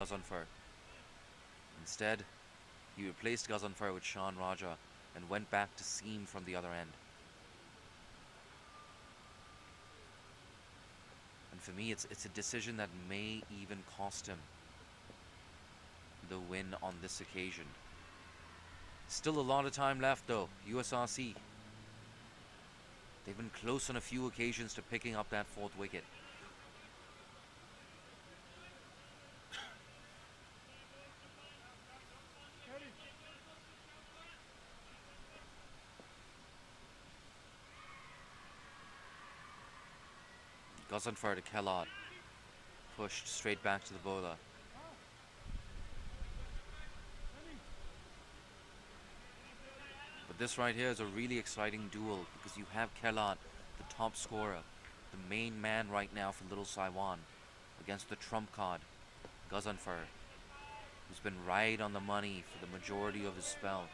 Gazanfar. Instead, he replaced Gazanfar with Sean Raja and went back to seam from the other end. And for me, it's a decision that may even cost him the win on this occasion. Still a lot of time left though. USRC, they've been close on a few occasions to picking up that fourth wicket. Gazanfar to Kellogg, pushed straight back to the bowler. But this right here is a really exciting duel because you have Kellogg, the top scorer, the main man right now for Little Saiwan, against the trump card, Gazanfar, who's been right on the money for the majority of his spell.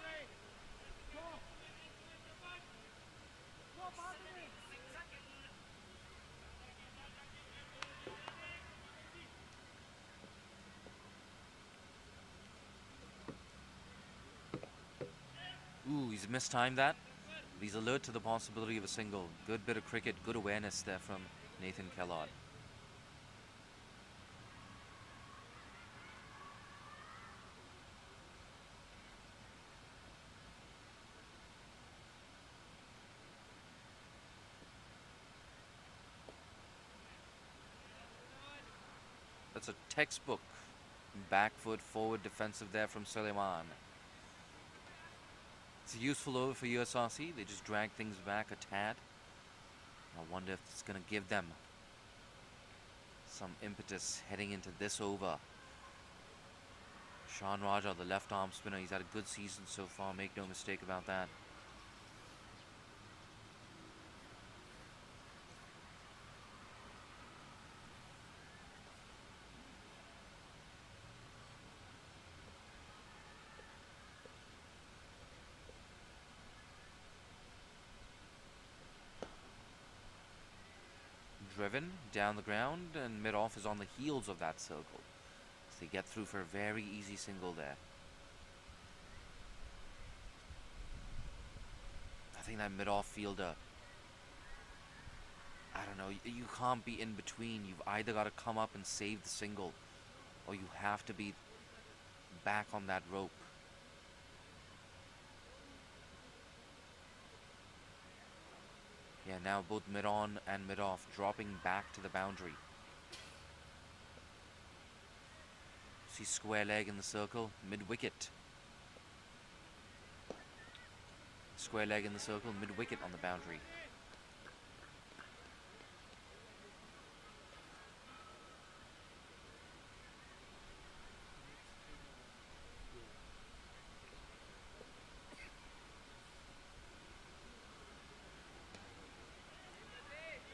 Ooh, he's mistimed that. But he's alert to the possibility of a single. Good bit of cricket, good awareness there from Nathan Kellogg. That's a textbook back foot forward defensive there from Suleiman. It's a useful over for USRC. They just drag things back a tad. I wonder if it's going to give them some impetus heading into this over. Sean Raja, the left arm spinner, he's had a good season so far, make no mistake about that. Driven down the ground, and mid-off is on the heels of that circle. So they get through for a very easy single there. I think that mid-off fielder, I don't know, you can't be in between. You've either got to come up and save the single, or you have to be back on that rope. Yeah, now both mid-on and mid-off dropping back to the boundary. See square leg in the circle, mid-wicket. Square leg in the circle, mid-wicket on the boundary.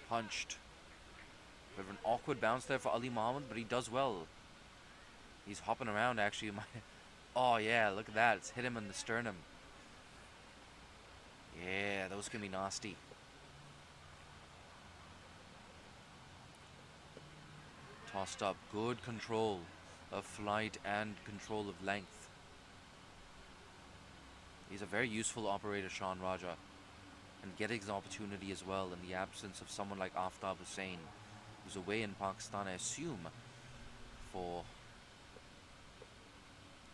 Punched. Bit of an awkward bounce there for Ali Mohammed, but he does well. He's hopping around actually. Oh yeah, look at that. It's hit him in the sternum. Yeah, those can be nasty. Tossed up. Good control of flight and control of length. He's a very useful operator, Sean Raja. And getting his opportunity as well in the absence of someone like Aftab Hussain, who's away in Pakistan, I assume, for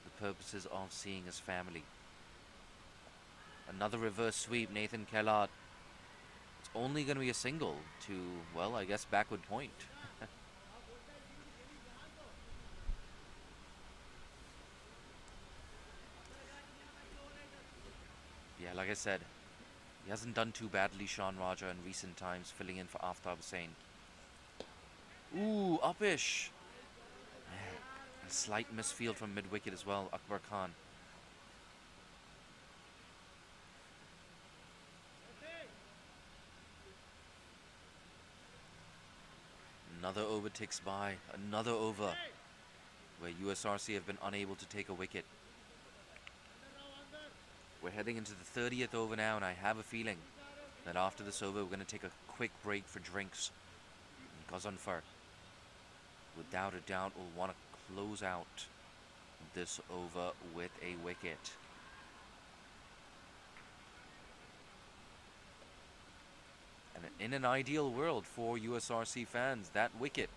the purposes of seeing his family. Another reverse sweep, Nathan Kellogg. It's only going to be a single to, well, I guess backward point. Yeah, like I said, he hasn't done too badly, Sean Raja, in recent times, filling in for Aftab Hussain. Ooh, uppish. A slight misfield from mid-wicket as well, Akbar Khan. Another over ticks by, another over where USRC have been unable to take a wicket. We're heading into the 30th over now, and I have a feeling that after this over, we're going to take a quick break for drinks. And Gazanfar, without a doubt, will want to close out this over with a wicket. And in an ideal world for USRC fans, that wicket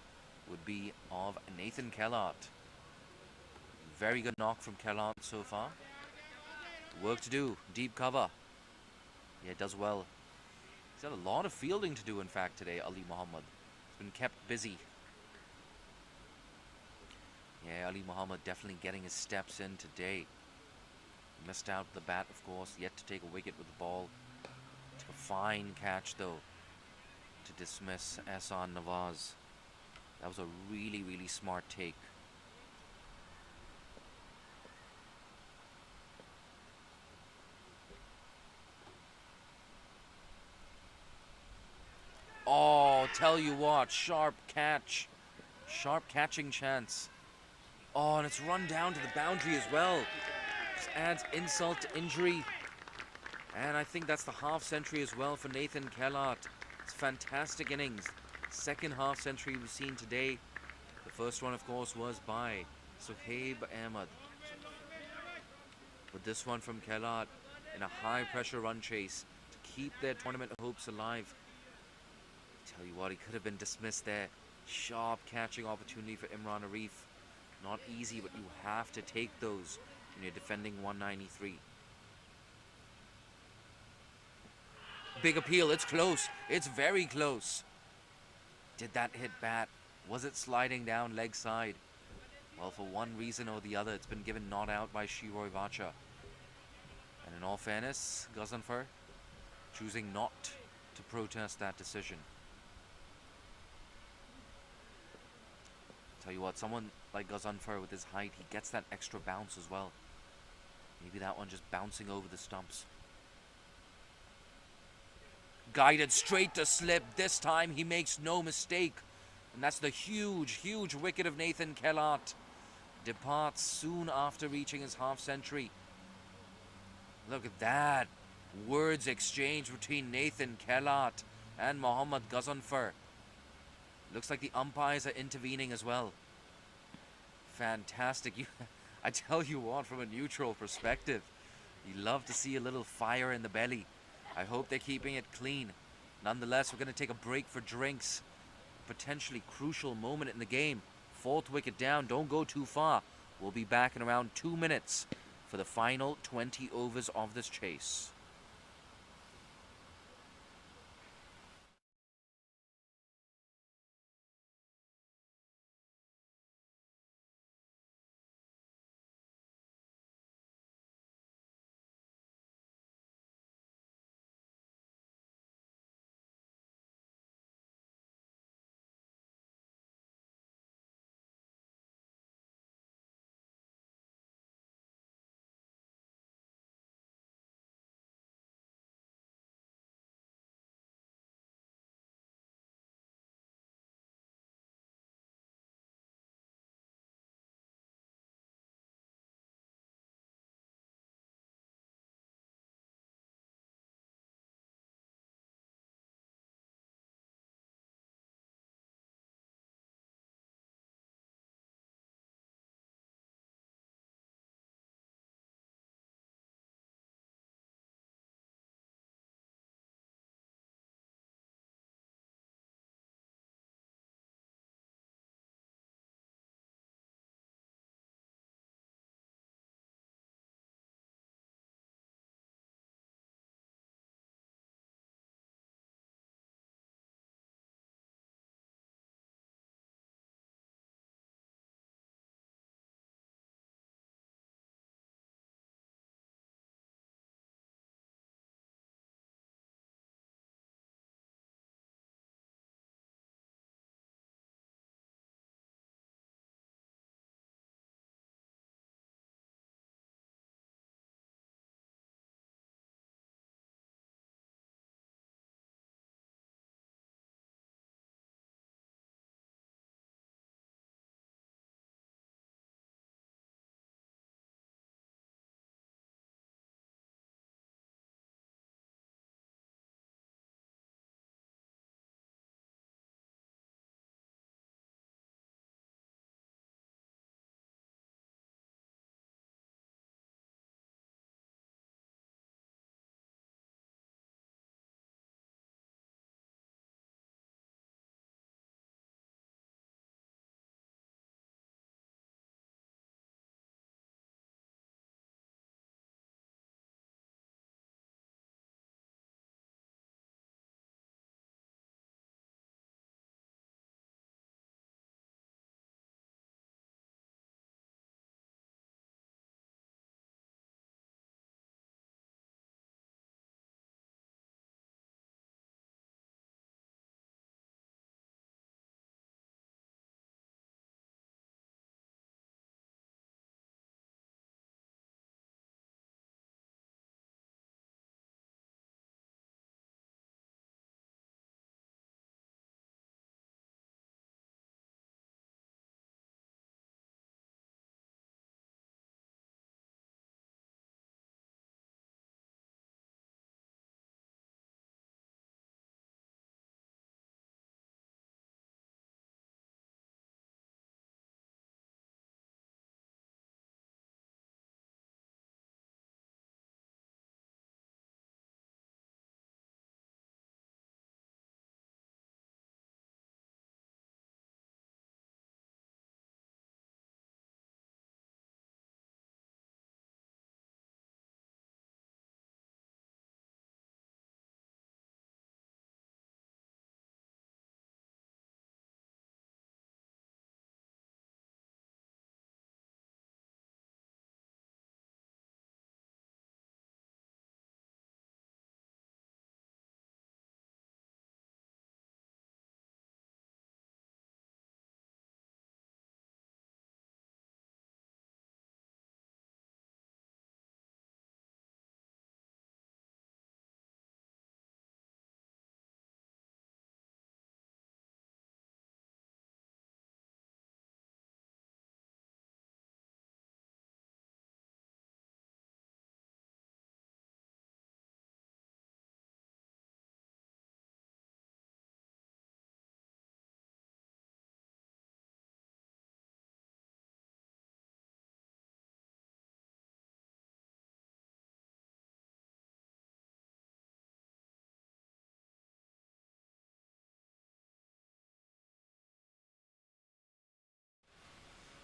would be of Nathan Kellart. Very good knock from Kellart so far. Work to do, deep cover. Yeah, does well. He's had a lot of fielding to do, in fact, today, Ali Muhammad. He's been kept busy. Yeah, Ali Muhammad definitely getting his steps in today. Missed out the bat, of course, yet to take a wicket with the ball. Took a fine catch, though, to dismiss Ehsan Nawaz. That was a really, really smart take. Oh, tell you what, sharp catch. Sharp catching chance. Oh, and it's run down to the boundary as well. Just adds insult to injury. And I think that's the half century as well for Nathan Kellart. It's fantastic innings. Second half century we've seen today. The first one, of course, was by Sohaib Ahmed. But this one from Kellart in a high pressure run chase to keep their tournament hopes alive. Tell you what, he could have been dismissed there. Sharp catching opportunity for Imran Arif. Not easy, but you have to take those when you're defending 193. Big appeal, it's close. It's very close. Did that hit bat? Was it sliding down leg side? Well, for one reason or the other, it's been given not out by Shiroy Vacha. And in all fairness, Ghaznfar choosing not to protest that decision. Tell you what, someone like Ghaznfar with his height, he gets that extra bounce as well. Maybe that one just bouncing over the stumps. Guided straight to slip. This time he makes no mistake. And that's the huge, huge wicket of Nathan Kellart. Departs soon after reaching his half century. Look at that. Words exchanged between Nathan Kellart and Mohammad Ghaznfar. Looks like the umpires are intervening as well. Fantastic. I tell you what, from a neutral perspective, you love to see a little fire in the belly. I hope they're keeping it clean. Nonetheless, we're going to take a break for drinks. Potentially crucial moment in the game. Fourth wicket down. Don't go too far. We'll be back in around 2 minutes for the final 20 overs of this chase.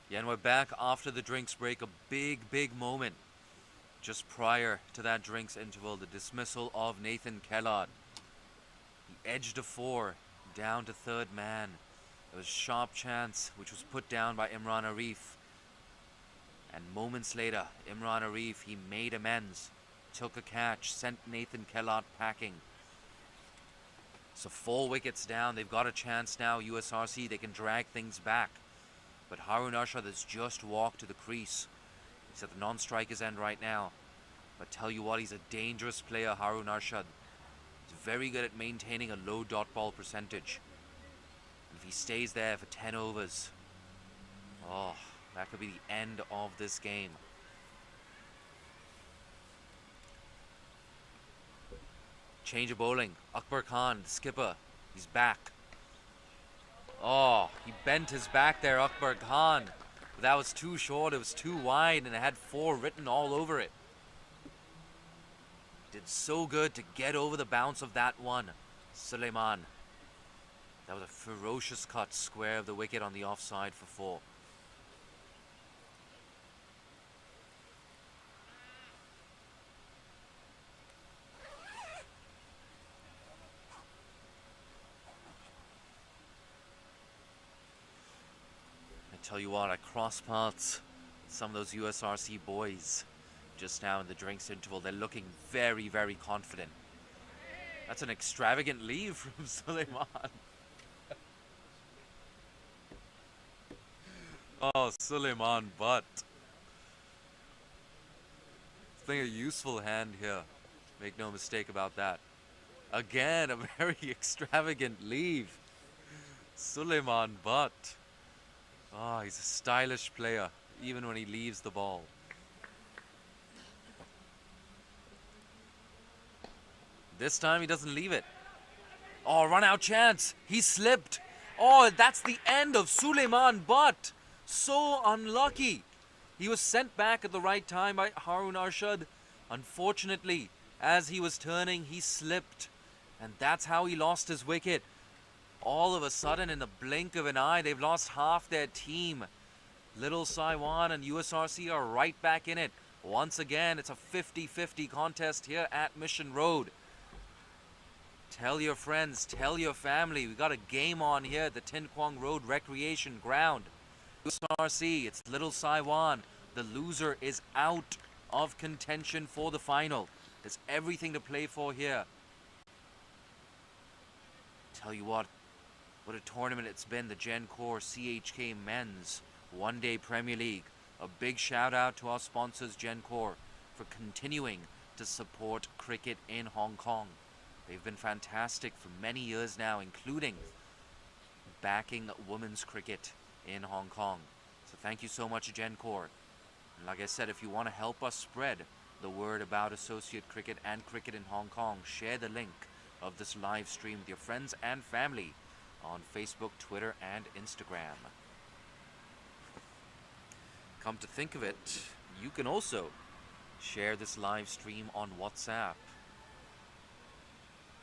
Yeah, and we're back after the drinks break. A big moment just prior to that drinks interval. The dismissal of Nathan Kellard. He edged a 4 down to third man. There was a sharp chance which was put down by Imran Arif. And moments later, Imran Arif, he made amends, took a catch, sent Nathan Kellard packing. So 4 wickets down. They've got a chance now, USRC. They can drag things back. But Harun Arshad has just walked to the crease. He's at the non-striker's end right now. But tell you what, he's a dangerous player, Harun Arshad. He's very good at maintaining a low dot ball percentage. And if he stays there for 10 overs, oh, that could be the end of this game. Change of bowling. Akbar Khan, the skipper, he's back. Oh, he bent his back there, Akbar Khan. But that was too short, it was too wide, and it had 4 written all over it. Did so good to get over the bounce of that one, Suleiman. That was a ferocious cut square of the wicket on the offside for 4. Tell you what, I cross paths with some of those USRC boys just now in the drinks interval. They're looking very confident. That's an extravagant leave from Suleiman. Oh, Suleiman Butt. He's playing a useful hand here. Make no mistake about that. Again, a very extravagant leave. Suleiman Butt. Oh, he's a stylish player, even when he leaves the ball. This time he doesn't leave it. Oh, run out chance. He slipped. Oh, that's the end of Suleiman Butt. So unlucky. He was sent back at the right time by Harun Arshad. Unfortunately, as he was turning, he slipped. And that's how he lost his wicket. All of a sudden, in the blink of an eye, they've lost half their team. Little Saiwan and USRC are right back in it. Once again, it's a 50-50 contest here at Mission Road. Tell your friends, tell your family, we got a game on here at the Tin Kwong Road Recreation Ground. USRC, it's Little Saiwan. The loser is out of contention for the final. There's everything to play for here. Tell you what a tournament it's been, the Gencor CHK Men's One-Day Premier League. A big shout out to our sponsors, Gencor, for continuing to support cricket in Hong Kong. They've been fantastic for many years now, including backing women's cricket in Hong Kong. So thank you so much, Gencor. And like I said, if you want to help us spread the word about associate cricket and cricket in Hong Kong, share the link of this live stream with your friends and family on Facebook, Twitter, and Instagram. Come to think of it, you can also share this live stream on WhatsApp.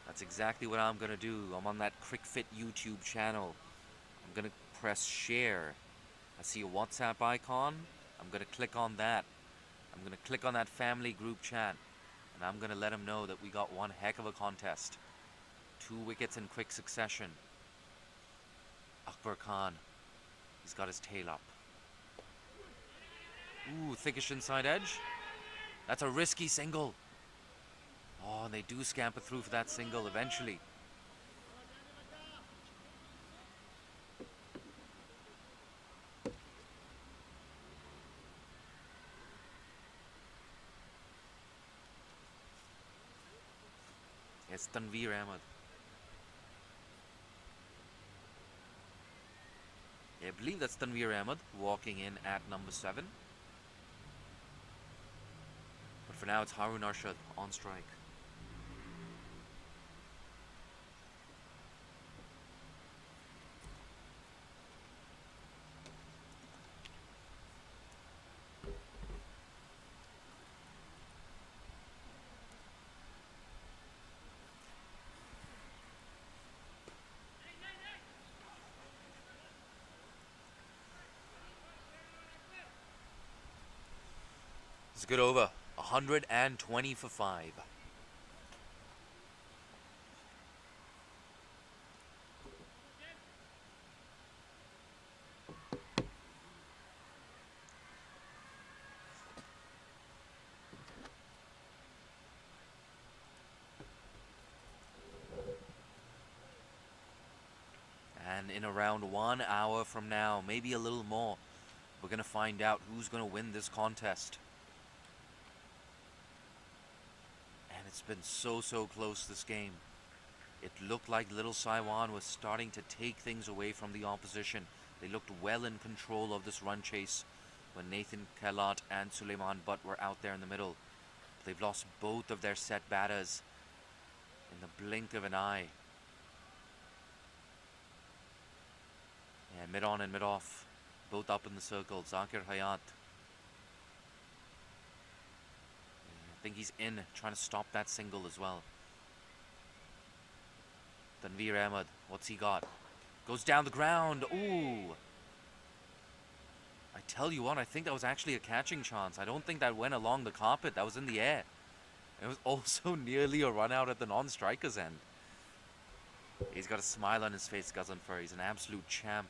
That's exactly what I'm going to do. I'm on that CrickFit YouTube channel. I'm going to press share. I see a WhatsApp icon. I'm going to click on that. I'm going to click on that family group chat. And I'm going to let them know that we got one heck of a contest. 2 wickets in quick succession. Akbar Khan, he's got his tail up. Ooh, thickish inside edge. That's a risky single. Oh, and they do scamper through for that single eventually. Yes, Tanveer Ahmed. I believe that's Tanveer Ahmed walking in at number 7. But for now, it's Harun Arshad on strike. It's a good over. 120 for 5. And in around 1 hour from now, maybe a little more, we're going to find out who's going to win this contest. And it's been so close this game. It looked like Little Saiwan was starting to take things away from the opposition. They looked well in control of this run chase when Nathan Kalat and Suleiman Butt were out there in the middle. They've lost both of their set batters in the blink of an eye. And mid on and mid off, both up in the circle. Zakir Hayat. I think he's in, trying to stop that single as well. Tanveer Ahmed, what's he got? Goes down the ground. Ooh. I tell you what, I think that was actually a catching chance. I don't think that went along the carpet. That was in the air. It was also nearly a run out at the non-striker's end. He's got a smile on his face, Gazanfar. He's an absolute champ.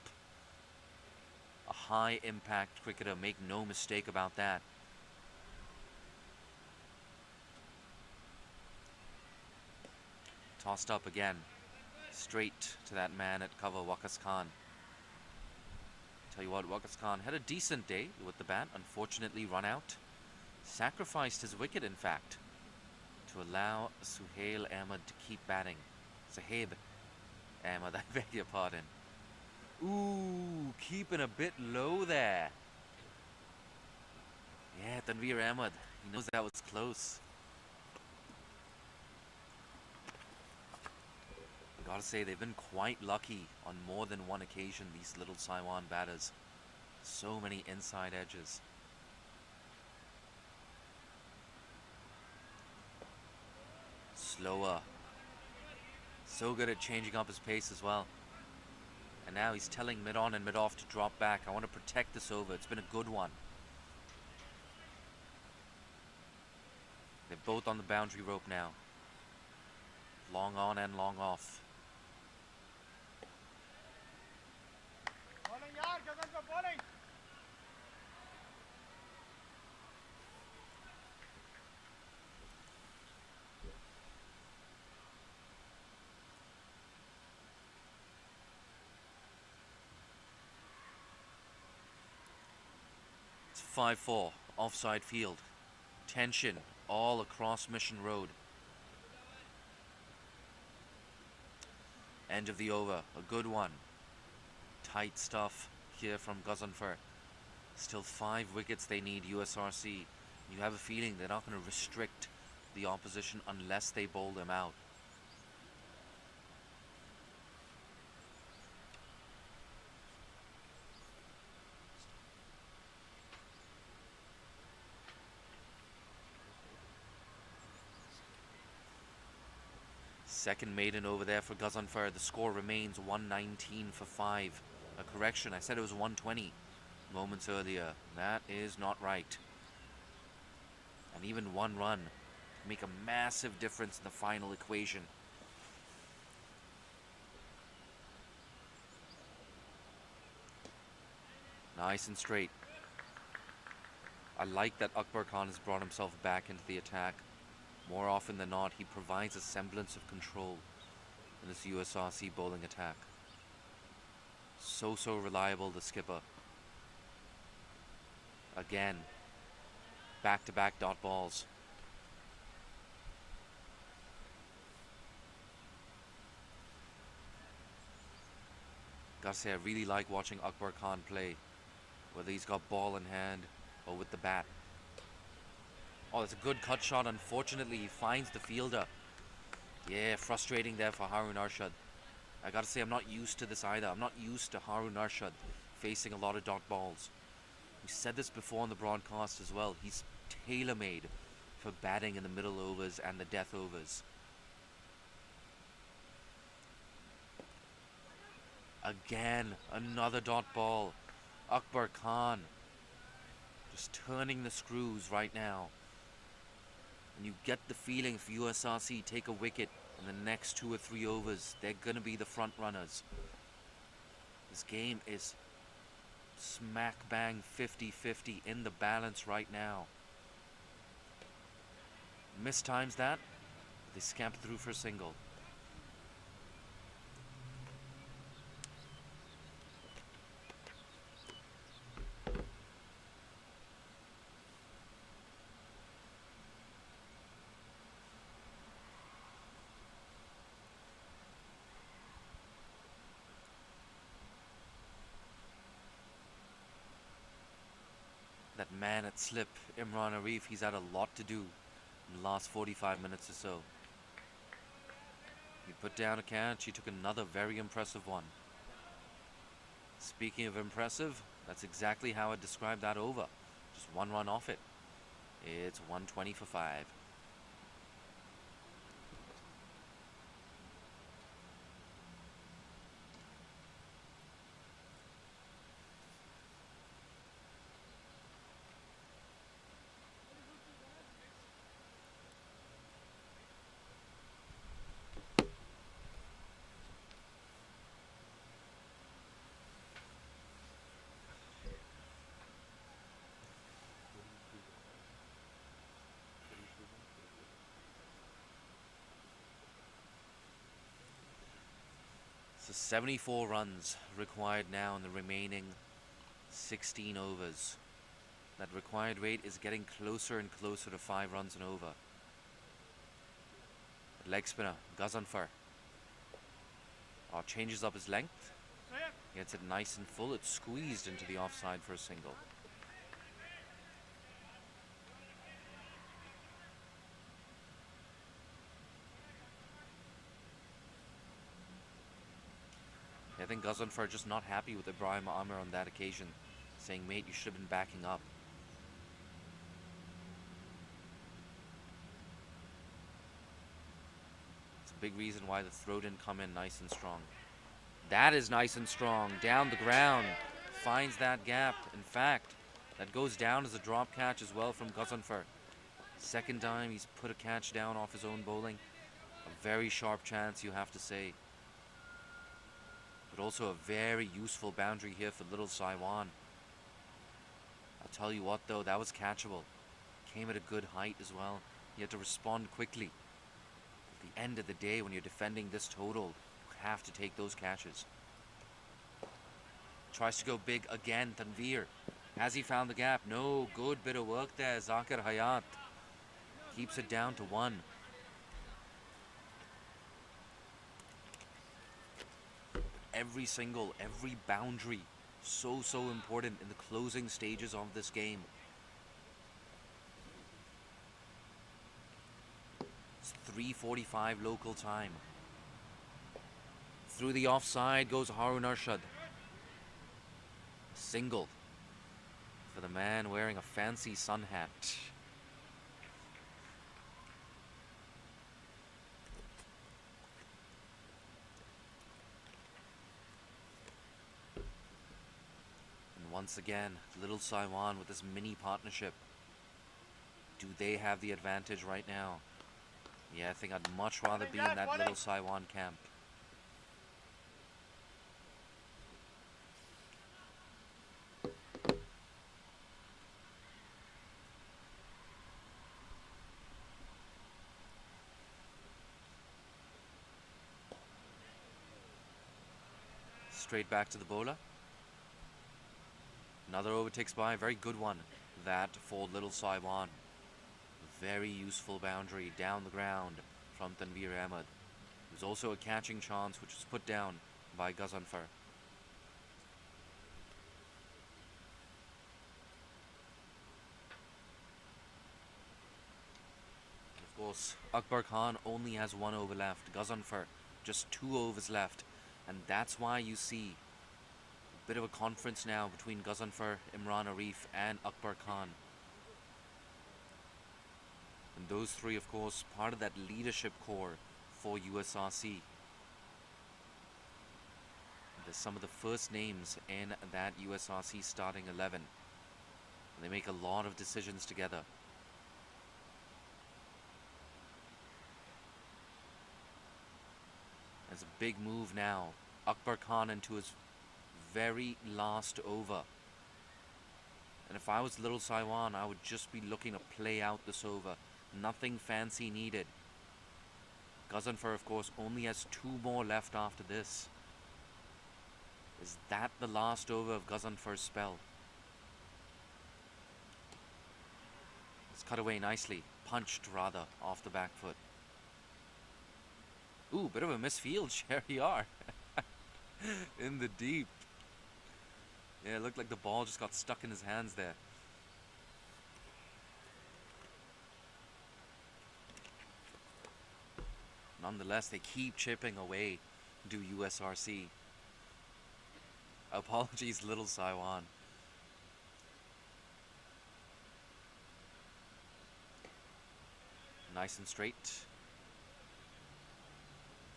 A high-impact cricketer, make no mistake about that. Tossed up again. Straight to that man at cover, Waqas Khan. Tell you what, Waqas Khan had a decent day with the bat. Unfortunately run out. Sacrificed his wicket, in fact, to allow Suhail Ahmed to keep batting. Sahib Ahmed, I beg your pardon. Ooh, keeping a bit low there. Yeah, Tanveer Ahmed, he knows that was close. Gotta say, they've been quite lucky on more than one occasion, these Little Saiwan batters. So many inside edges. Slower. So good at changing up his pace as well. And now he's telling mid on and mid off to drop back. I want to protect this over. It's been a good one. They're both on the boundary rope now. Long on and long off. It's 5-4, offside field. Tension all across Mission Road. End of the over, a good one. Tight stuff here from Gazanfar. Still 5 wickets they need, USRC. You have a feeling they're not going to restrict the opposition unless they bowl them out. Second maiden over there for Gazanfar. The score remains 119 for 5. A correction, I said it was 120 moments earlier. That is not right. And even one run can make a massive difference in the final equation. Nice and straight. I like that Akbar Khan has brought himself back into the attack. More often than not, he provides a semblance of control in this USRC bowling attack. So reliable, the skipper. Again, back-to-back dot balls. Gotta say, I really like watching Akbar Khan play, whether he's got ball in hand or with the bat. Oh, that's a good cut shot. Unfortunately, he finds the fielder. Yeah, frustrating there for Harun Arshad. I gotta say, I'm not used to this either. I'm not used to Harun Arshad facing a lot of dot balls. We said this before on the broadcast as well. He's tailor-made for batting in the middle overs and the death overs. Again, another dot ball. Akbar Khan Just turning the screws right now. And you get the feeling if USRC take a wicket in the next 2 or 3 overs, they're going to be the front runners. This game is smack bang 50-50 in the balance right now. Mistimes that, they scamper through for a single. That man at slip, Imran Arif, he's had a lot to do in the last 45 minutes or so. He put down a catch, he took another very impressive one. Speaking of impressive, that's exactly how I described that over. Just 1 run off it. It's 120 for 5. So 74 runs required now in the remaining 16 overs. That required rate is getting closer and closer to 5 runs and over. Leg spinner, Gazanfar. Changes up his length. Gets it nice and full. It's squeezed into the offside for a single. I think Gazanfar just not happy with Ibrahim Amir on that occasion, saying, mate, you should have been backing up. It's a big reason why the throw didn't come in nice and strong. That is nice and strong. Down the ground. Finds that gap. In fact, that goes down as a drop catch as well from Gazanfar. Second time he's put a catch down off his own bowling. A very sharp chance, you have to say. But also a very useful boundary here for little Saiwan. I'll tell you what though, that was catchable. Came at a good height as well. You had to respond quickly. At the end of the day, when you're defending this total, you have to take those catches. Tries to go big again, Tanveer. Has he found the gap? No, good bit of work there, Zakir Hayat. Keeps it down to 1. Every single, every boundary, so important in the closing stages of this game. It's 3:45 local time. Through the offside goes Harun Arshad. Single for the man wearing a fancy sun hat. Once again, little Saiwan with this mini partnership. Do they have the advantage right now? Yeah, I think I'd much rather be in that little Saiwan camp. Straight back to the bowler. Another over ticks by, very good one. That for little Saiwan. Very useful boundary down the ground from Tanveer Ahmed. There's also a catching chance which was put down by Gazanfar. Of course, Akbar Khan only has 1 over left. Gazanfar just 2 overs left. And that's why you see bit of a conference now between Gazanfar, Imran Arif and Akbar Khan. And those 3, of course, part of that leadership core for USRC. There's some of the first names in that USRC starting 11. They make a lot of decisions together. There's a big move now. Akbar Khan into his very last over. And if I was Little Saiwan, I would just be looking to play out this over. Nothing fancy needed. Ghazanfar, of course, only has 2 more left after this. Is that the last over of Ghazanfar's spell? It's cut away nicely. Punched, rather, off the back foot. Ooh, bit of a misfield, Shehryar. In the deep. Yeah, it looked like the ball just got stuck in his hands there. Nonetheless, they keep chipping away, do USRC. Apologies, Little Saiwan. Nice and straight.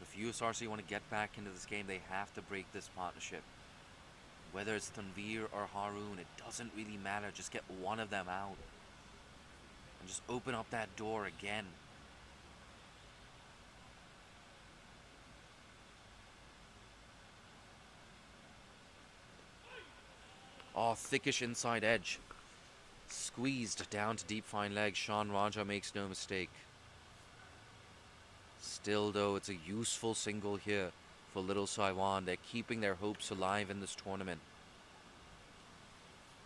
If USRC want to get back into this game, they have to break this partnership. Whether it's Tanveer or Haroon, it doesn't really matter. Just get one of them out. And just open up that door again. Oh, thickish inside edge. Squeezed down to deep fine leg. Sean Raja makes no mistake. Still, though, it's a useful single here for Little Saiwan. They're keeping their hopes alive in this tournament.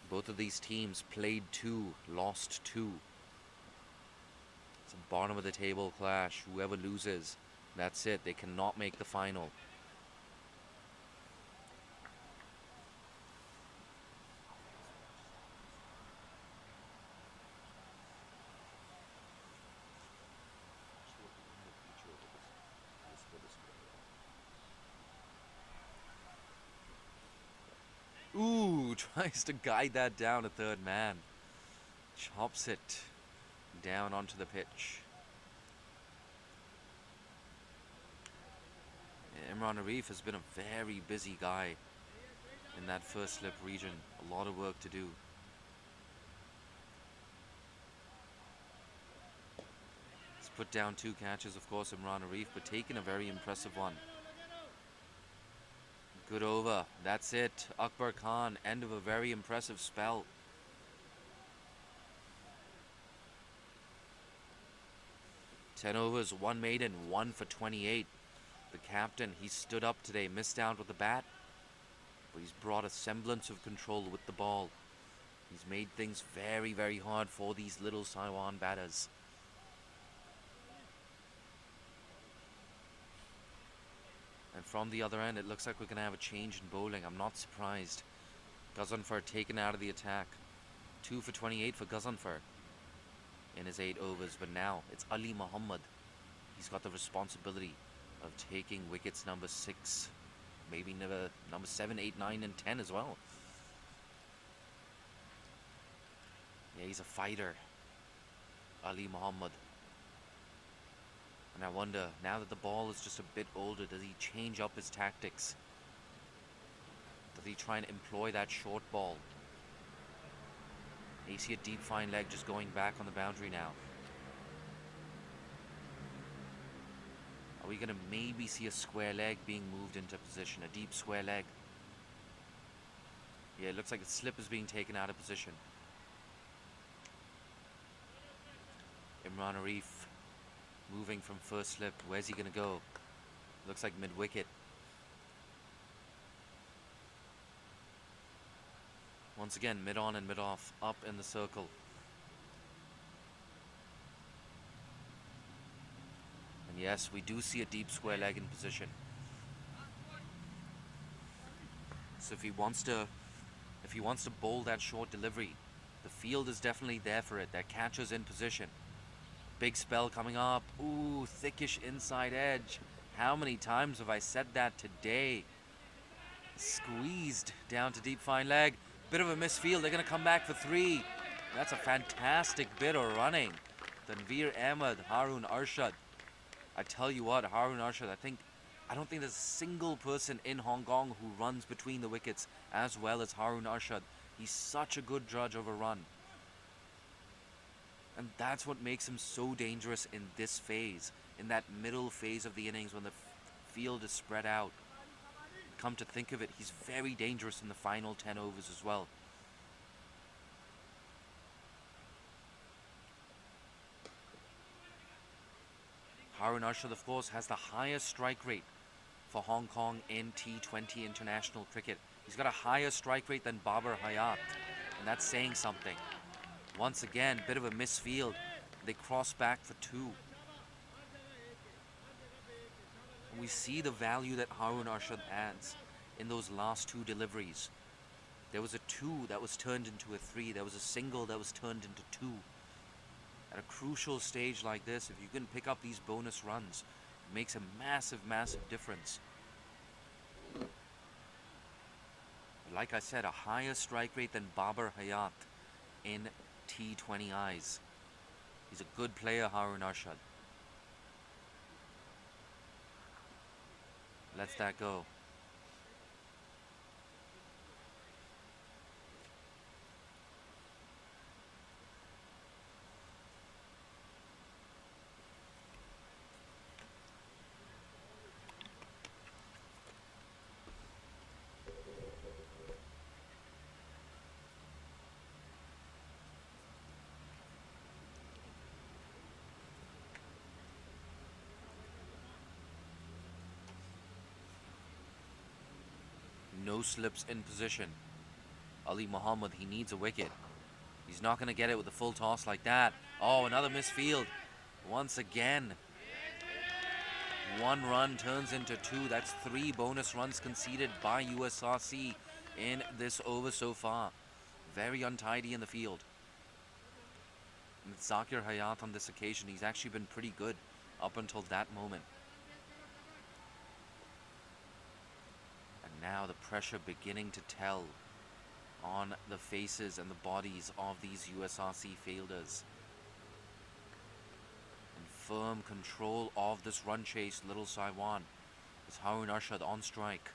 Both of these teams played 2, lost 2. It's a bottom of the table clash. Whoever loses, that's it. They cannot make the final. Ooh, tries to guide that down a third man. Chops it down onto the pitch. Yeah, Imran Arif has been a very busy guy in that first slip region. A lot of work to do. He's put down 2 catches, of course, Imran Arif, but taken a very impressive one. Good over. That's it. Akbar Khan, end of a very impressive spell. Ten overs, 1 maiden, 1 for 28. The captain, he stood up today, missed out with the bat, but he's brought a semblance of control with the ball. He's made things very, very hard for these Little Saiwan batters. And from the other end, it looks like we're going to have a change in bowling. I'm not surprised. Ghazanfar taken out of the attack. 2 for 28 for Ghazanfar in his 8 overs. But now it's Ali Muhammad. He's got the responsibility of taking wickets number 6. Maybe number 7, 8, 9, and 10 as well. Yeah, he's a fighter. Ali Muhammad. And I wonder, now that the ball is just a bit older, does he change up his tactics? Does he try and employ that short ball? You see a deep fine leg just going back on the boundary now. Are we going to maybe see a square leg being moved into position? A deep square leg? Yeah, it looks like a slip is being taken out of position. Imran Arif moving from first slip. Where's he going to go? Looks like mid-wicket. Once again, mid-on and mid-off, up in the circle. And yes, we do see a deep square leg in position. So if he wants to bowl that short delivery, the field is definitely there for it. Their catcher's in position. Big spell coming up. Ooh, thickish inside edge. How many times have I said that today? Squeezed down to deep fine leg. Bit of a misfield. They're going to come back for 3. That's a fantastic bit of running. Tanveer Ahmed, Haroon Arshad. I tell you what, Haroon Arshad, I don't think there's a single person in Hong Kong who runs between the wickets as well as Haroon Arshad. He's such a good judge of a run. And that's what makes him so dangerous in this phase, in that middle phase of the innings when the field is spread out. Come to think of it, he's very dangerous in the final 10 overs as well. Harun Arshad, of course, has the highest strike rate for Hong Kong in T20 international cricket. He's got a higher strike rate than Babar Hayat, and that's saying something. Once again, bit of a misfield. They cross back for 2. We see the value that Harun Arshad adds in those last 2 deliveries. There was a 2 that was turned into a 3. There was a single that was turned into 2. At a crucial stage like this, if you can pick up these bonus runs, it makes a massive, massive difference. Like I said, a higher strike rate than Babar Hayat in T20Is. He's a good player, Harun Arshad. Lets that go. No slips in position. Ali Muhammad, he needs a wicket. He's not going to get it with a full toss like that. Oh, another misfield. Once again. 1 run turns into 2. That's 3 bonus runs conceded by USRC in this over so far. Very untidy in the field. And with Zakir Hayat on this occasion, he's actually been pretty good up until that moment. Now the pressure beginning to tell on the faces and the bodies of these USRC fielders. In firm control of this run chase, Little Saiwan is Harun Arshad on strike.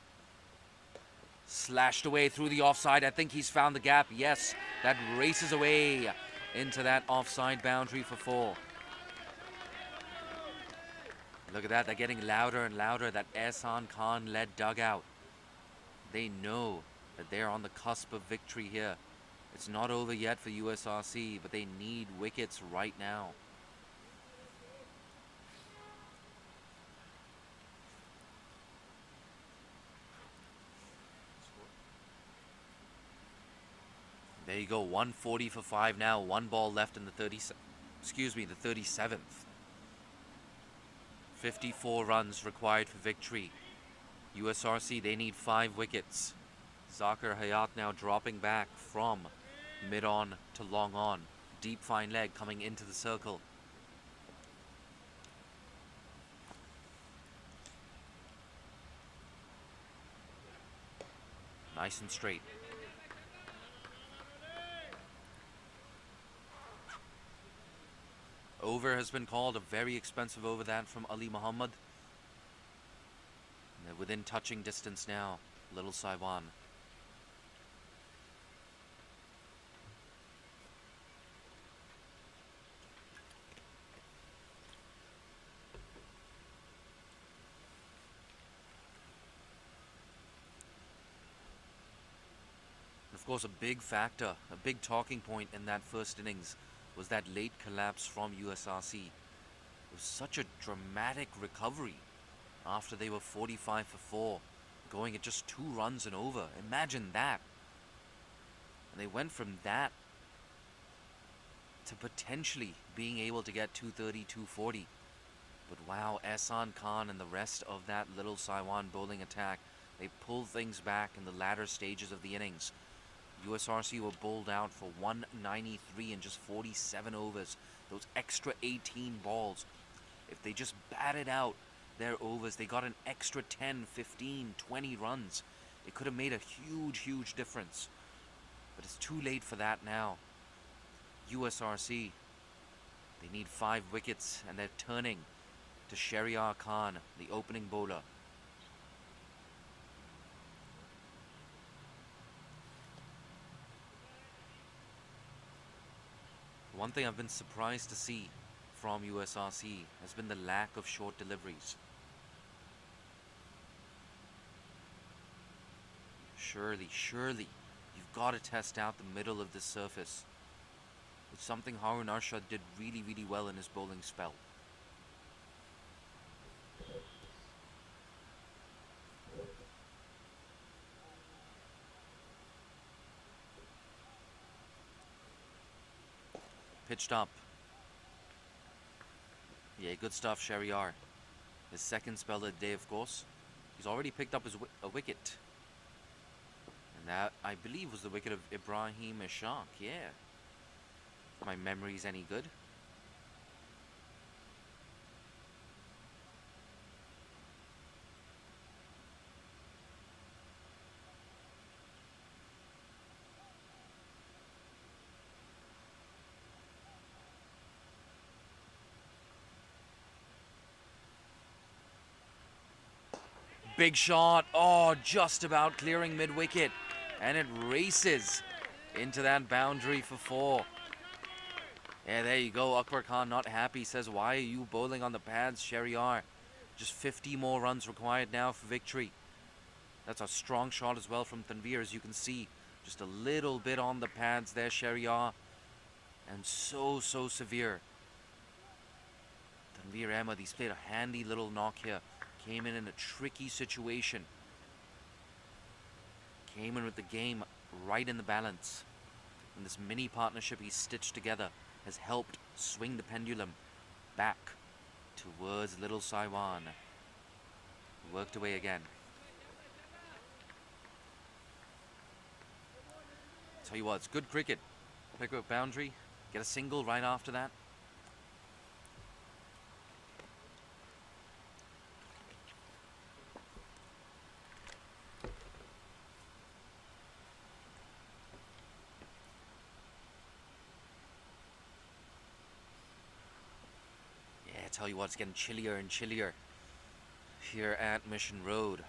Slashed away through the offside. I think he's found the gap. Yes, that races away into that offside boundary for 4. Look at that, they're getting louder and louder, that Ehsan Khan-led dugout. They know that they're on the cusp of victory here. It's not over yet for USRC, but they need wickets right now. There you go, 140 for 5 now. 1 ball left in the 37th. 54 runs required for victory. USRC, they need 5 wickets. Zakir Hayat now dropping back from mid-on to long-on. Deep fine leg coming into the circle. Nice and straight. Over has been called, a very expensive over that from Ali Muhammad. And they're within touching distance now, Little Saiwan. Of course, a big factor, a big talking point in that first innings was that late collapse from USRC. It was such a dramatic recovery after they were 45 for 4, going at just 2 runs and over. Imagine that. And they went from that to potentially being able to get 230, 240. But wow, Ehsan Khan and the rest of that Little Saiwan bowling attack, they pulled things back in the latter stages of the innings. USRC were bowled out for 193 in just 47 overs. Those extra 18 balls, if they just batted out their overs, they got an extra 10, 15, 20 runs. It could have made a huge, huge difference. But it's too late for that now. USRC, they need 5 wickets, and they're turning to Shahryar Khan, the opening bowler. One thing I've been surprised to see from USRC has been the lack of short deliveries. Surely, you've got to test out the middle of this surface. It's something Harun Arshad did really well in his bowling spell. Pitched up. Yeah, good stuff, Shahryar. His second spell of the day, of course. He's already picked up a wicket. And that, I believe, was the wicket of Ibrahim Ishaq, yeah. If my memory's any good. Big shot. Oh, just about clearing mid-wicket. And it races into that boundary for 4. Yeah, there you go. Akbar Khan not happy. Says, why are you bowling on the pads, Shahryar? Just 50 more runs required now for victory. That's a strong shot as well from Tanveer, as you can see. Just a little bit on the pads there, Shahryar. And so severe. Tanveer Ahmed, he's played a handy little knock here. Came in a tricky situation. Came in with the game right in the balance. And this mini partnership he's stitched together has helped swing the pendulum back towards Little Saiwan. Worked away again. Tell you what, it's good cricket. Pick up boundary, get a single right after that. Tell you what, it's getting chillier and chillier here at Mission Road.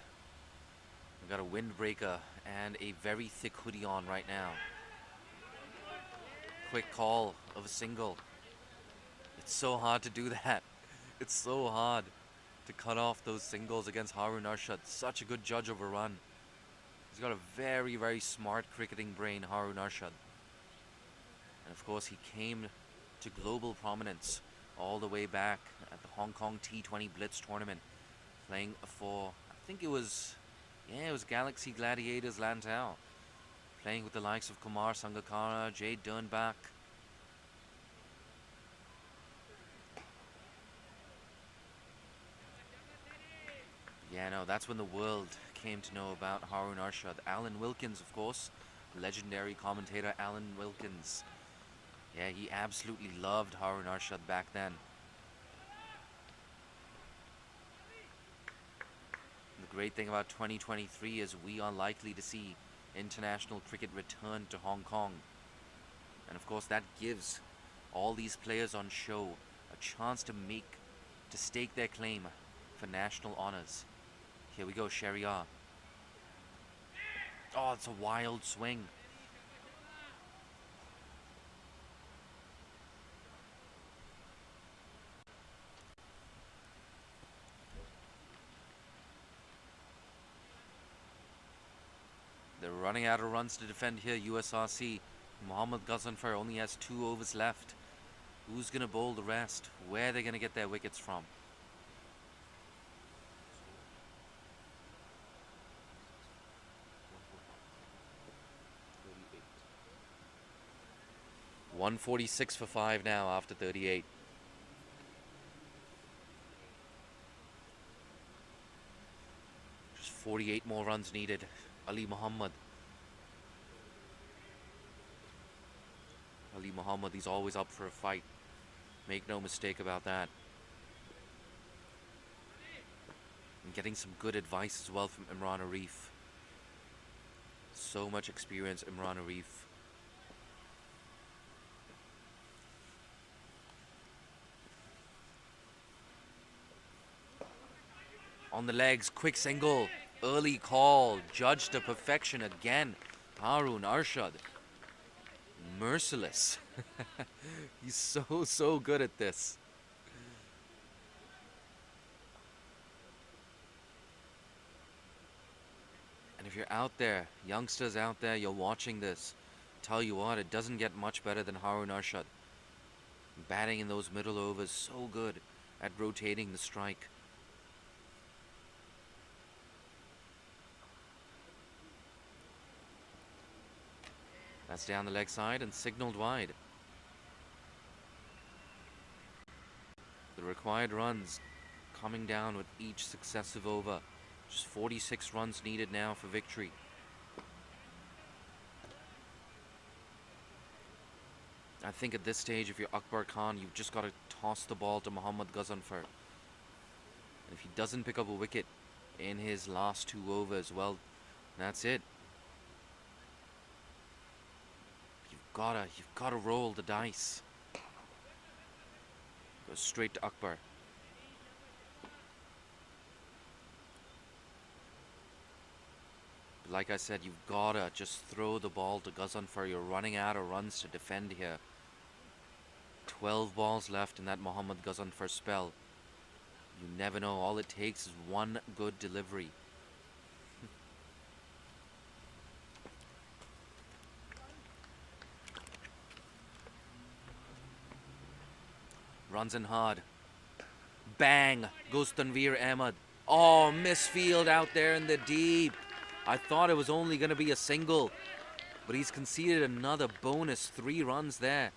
We've got a windbreaker and a very thick hoodie on right now. Quick call of a single. It's so hard to do that. It's so hard to cut off those singles against Harun Arshad. Such a good judge of a run. He's got a very smart cricketing brain, Harun Arshad. And of course, he came to global prominence all the way back at the Hong Kong T20 Blitz tournament, playing for, I think it was Galaxy Gladiators Lantau, playing with the likes of Kumar Sangakkara, Jay Dernbach. Yeah, no, that's when the world came to know about Harun Arshad. Alan Wilkins, of course, legendary commentator Alan Wilkins. Yeah, he absolutely loved Harun Arshad back then. The great thing about 2023 is we are likely to see international cricket return to Hong Kong. And of course that gives all these players on show a chance to stake their claim for national honors. Here we go, Shahryar. Oh, it's a wild swing. They're running out of runs to defend here, USRC. Mohammad Ghazanfar only has 2 overs left. Who's going to bowl the rest? Where are they going to get their wickets from? .146 for 5 now after 38. Just 48 more runs needed. Ali Muhammad. Ali Muhammad, he's always up for a fight. Make no mistake about that. And getting some good advice as well from Imran Arif. So much experience, Imran Arif. On the legs, quick single. Early call, judged to perfection again. Harun Arshad. merciless. He's so good at this. And if you're out there, youngsters out there, you're watching this, tell you what, it doesn't get much better than Harun Arshad. Batting in those middle overs, so good at rotating the strike. That's down the leg side and signaled wide. The required runs coming down with each successive over. Just 46 runs needed now for victory. I think at this stage, if you're Akbar Khan, you've just got to toss the ball to Mohammad Ghazanfar. And if he doesn't pick up a wicket in his last 2 overs, well, that's it. You've gotta roll the dice. Goes straight to Akbar. But like I said, you've gotta just throw the ball to Ghazanfar. You're running out of runs to defend here. 12 balls left in that Mohammad Ghazanfar spell. You never know. All it takes is one good delivery. Runs in hard. Bang! Goes Tanveer Ahmed. Oh, misfield out there in the deep. I thought it was only going to be a single. But he's conceded another bonus 3 runs there.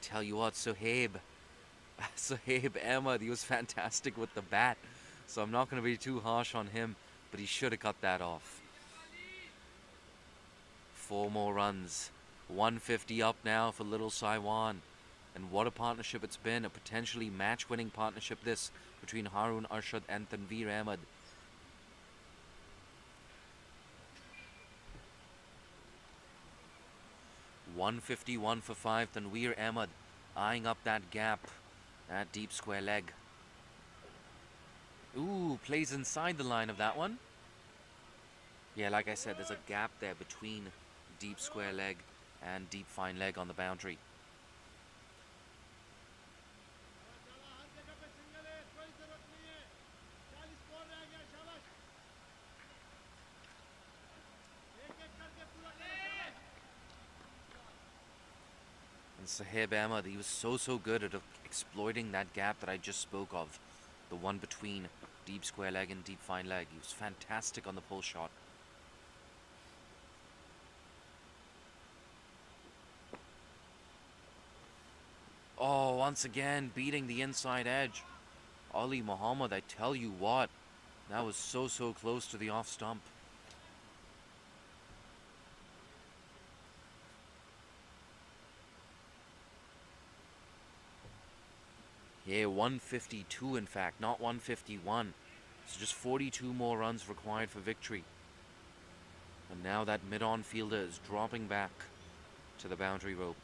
Tell you what, Sohaib Ahmed, he was fantastic with the bat. So I'm not going to be too harsh on him. But he should have cut that off. 4 more runs. 150 up now for Little Saiwan. And what a partnership it's been. A potentially match-winning partnership this between Harun Arshad and Tanveer Ahmed. $151 for 5. Tanveer Ahmed eyeing up that gap. That deep square leg. Ooh, plays inside the line of that one. Yeah, like I said, there's a gap there between deep square leg and deep fine leg on the boundary. And Sohaib Ahmed, he was so good at exploiting that gap that I just spoke of. The one between deep square leg and deep fine leg. He was fantastic on the pull shot. Oh, once again, beating the inside edge. Ali Muhammad, I tell you what, that was so close to the off stump. Yeah, 152 in fact, not 151. So just 42 more runs required for victory. And now that mid-on fielder is dropping back to the boundary rope.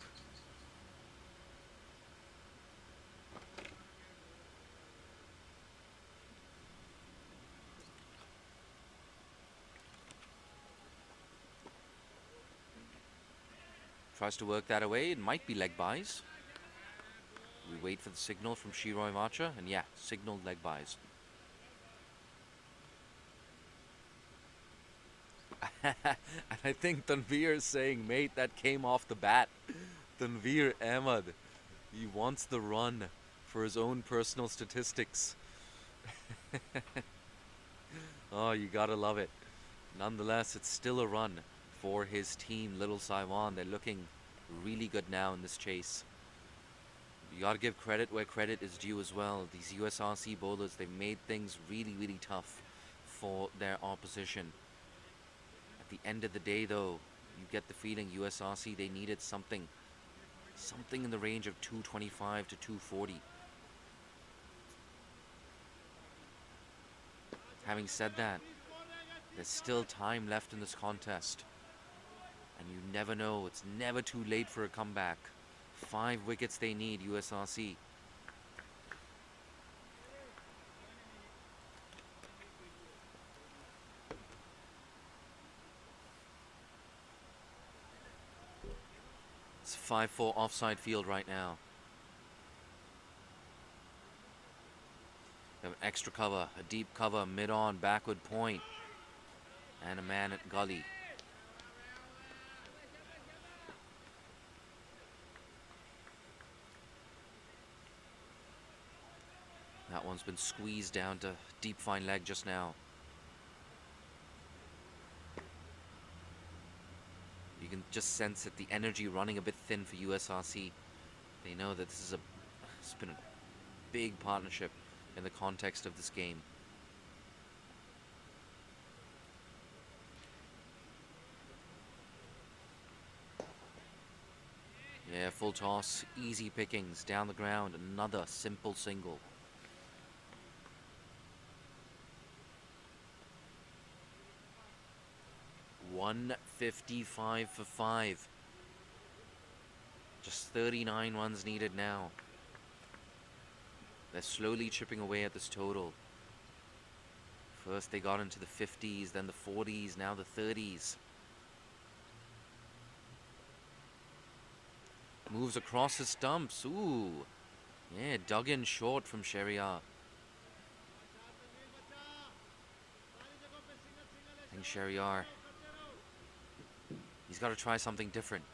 Tries to work that away. It might be leg buys. We wait for the signal from Shiroy Macha, and yeah, signaled leg buys. And I think Tanveer is saying, mate, that came off the bat. Tanveer Ahmed, he wants the run for his own personal statistics. Oh, you gotta love it. Nonetheless, it's still a run for his team, Little Saiwan. They're looking really good now in this chase. You gotta give credit where credit is due as well. These USRC bowlers, they've made things really tough for their opposition. At the end of the day though, you get the feeling USRC, they needed something in the range of 225 to 240. Having said that, there's still time left in this contest. And you never know, it's never too late for a comeback. 5 wickets they need, USRC. 5-4 offside field right now. We have an extra cover, a deep cover, mid-on, backward point, and a man at gully. That one's been squeezed down to deep fine leg just now. You can just sense that the energy running a bit thin for USRC. They know that it's been a big partnership in the context of this game. Yeah, full toss, easy pickings, down the ground, another simple single. $155 for 5. Just 39 runs needed now. They're slowly chipping away at this total. First they got into the 50s, then the 40s, now the 30s. Moves across the stumps. Ooh. Yeah, dug in short from Shehryar. I think Shehryar, he's got to try something different.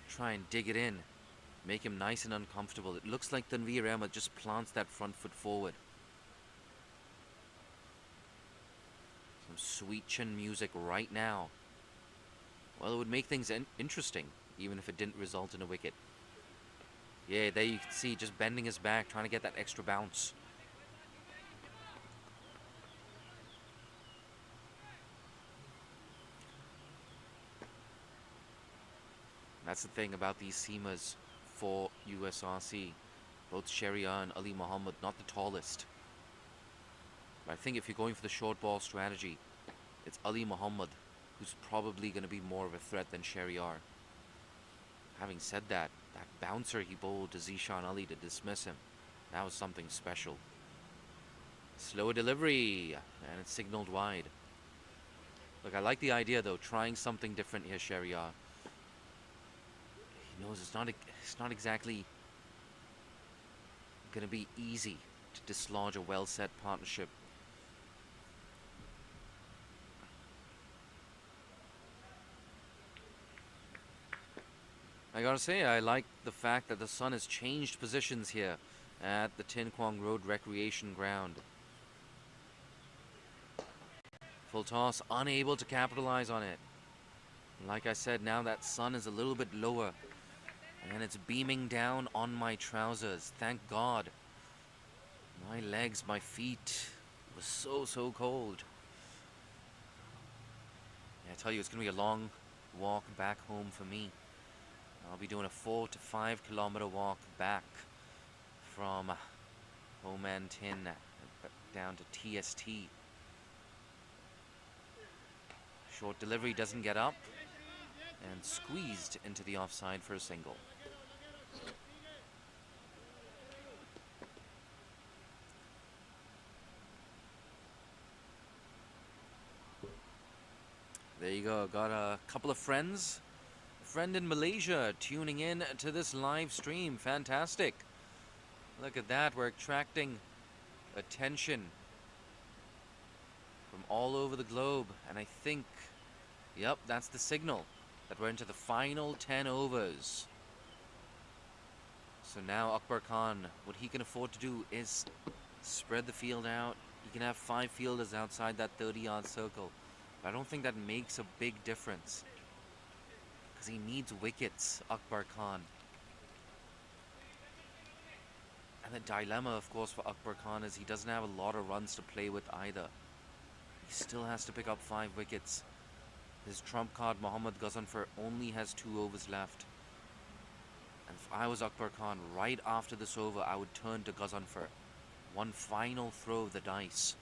Try and dig it in. Make him nice and uncomfortable. It looks like Tanveer Ahmed just plants that front foot forward. Some sweet chin music right now. Well, it would make things interesting, even if it didn't result in a wicket. Yeah, there you can see, just bending his back, trying to get that extra bounce. That's the thing about these seamers for USRC. Both Shehryar and Ali Muhammad, not the tallest. But I think if you're going for the short ball strategy, it's Ali Muhammad who's probably going to be more of a threat than Shehryar. Having said that, that bouncer he bowled to Zishan Ali to dismiss him, that was something special. Slow delivery, and it's signaled wide. Look, I like the idea though, trying something different here, Shehryar. He knows it's not exactly going to be easy to dislodge a well-set partnership. I gotta say, I like the fact that the sun has changed positions here at the Tin Kwong Road Recreation Ground. Full toss, unable to capitalize on it. Like I said, now that sun is a little bit lower and it's beaming down on my trousers. Thank God. My legs, my feet were so cold. Yeah, I tell you, it's gonna be a long walk back home for me. I'll be doing a 4 to 5 kilometer walk back from Oman Tin down to TST. Short delivery doesn't get up and squeezed into the offside for a single. There you go, got a couple of friends. A friend in Malaysia tuning in to this live stream. Fantastic. Look at that, we're attracting attention from all over the globe. And I think, yep, that's the signal that we're into the final 10 overs. So now Akbar Khan, what he can afford to do is spread the field out. He can have 5 fielders outside that 30-yard circle. But I don't think that makes a big difference, because he needs wickets, Akbar Khan. And the dilemma, of course, for Akbar Khan is he doesn't have a lot of runs to play with either. He still has to pick up 5 wickets. His trump card, Mohammad Ghazanfar, only has 2 overs left. And if I was Akbar Khan, right after this over, I would turn to Ghazanfar. One final throw of the dice.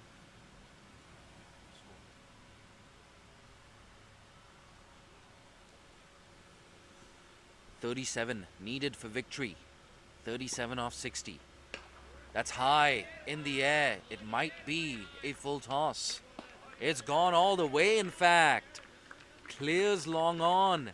37 needed for victory. 37 off 60. That's high in the air. It might be a full toss. It's gone all the way, in fact. Clears long on.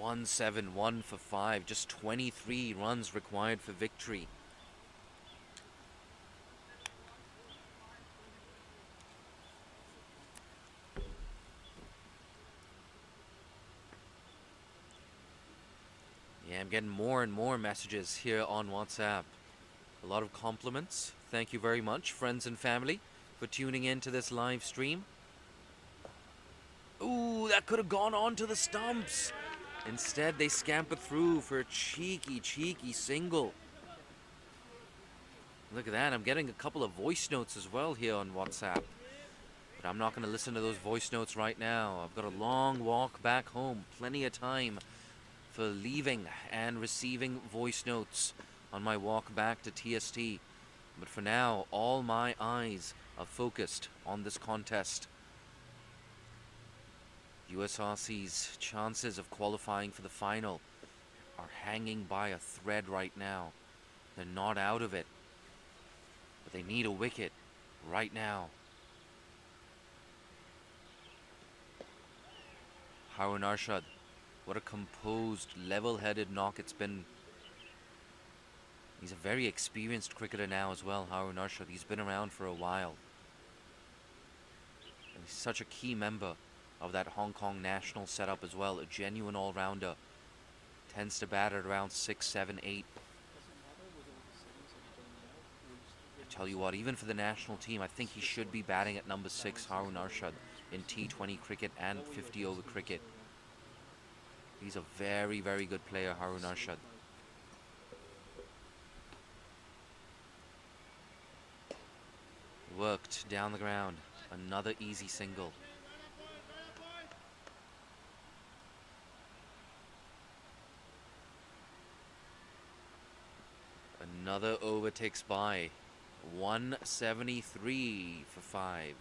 1-7, 1 for 5. Just 23 runs required for victory. Yeah, I'm getting more and more messages here on WhatsApp. A lot of compliments. Thank you very much, friends and family, for tuning in to this live stream. Ooh, that could have gone on to the stumps. Instead, they scamper through for a cheeky single. Look at that. I'm getting a couple of voice notes as well here on WhatsApp. But I'm not going to listen to those voice notes right now. I've got a long walk back home. Plenty of time for leaving and receiving voice notes on my walk back to TST. But for now, all my eyes are focused on this contest. USRC's chances of qualifying for the final are hanging by a thread right now. They're not out of it, but they need a wicket right now. Harun Arshad, what a composed, level-headed knock it's been. He's a very experienced cricketer now as well, Harun Arshad. He's been around for a while. And he's such a key member of that Hong Kong national setup as well. A genuine all-rounder. Tends to bat at around 6, 7, 8. I tell you what, even for the national team, I think he should be batting at number 6, Harun Arshad, in T20 cricket and 50-over cricket. He's a very, very good player, Harun Arshad. Worked down the ground. Another easy single. Another over ticks by. 173 for 5.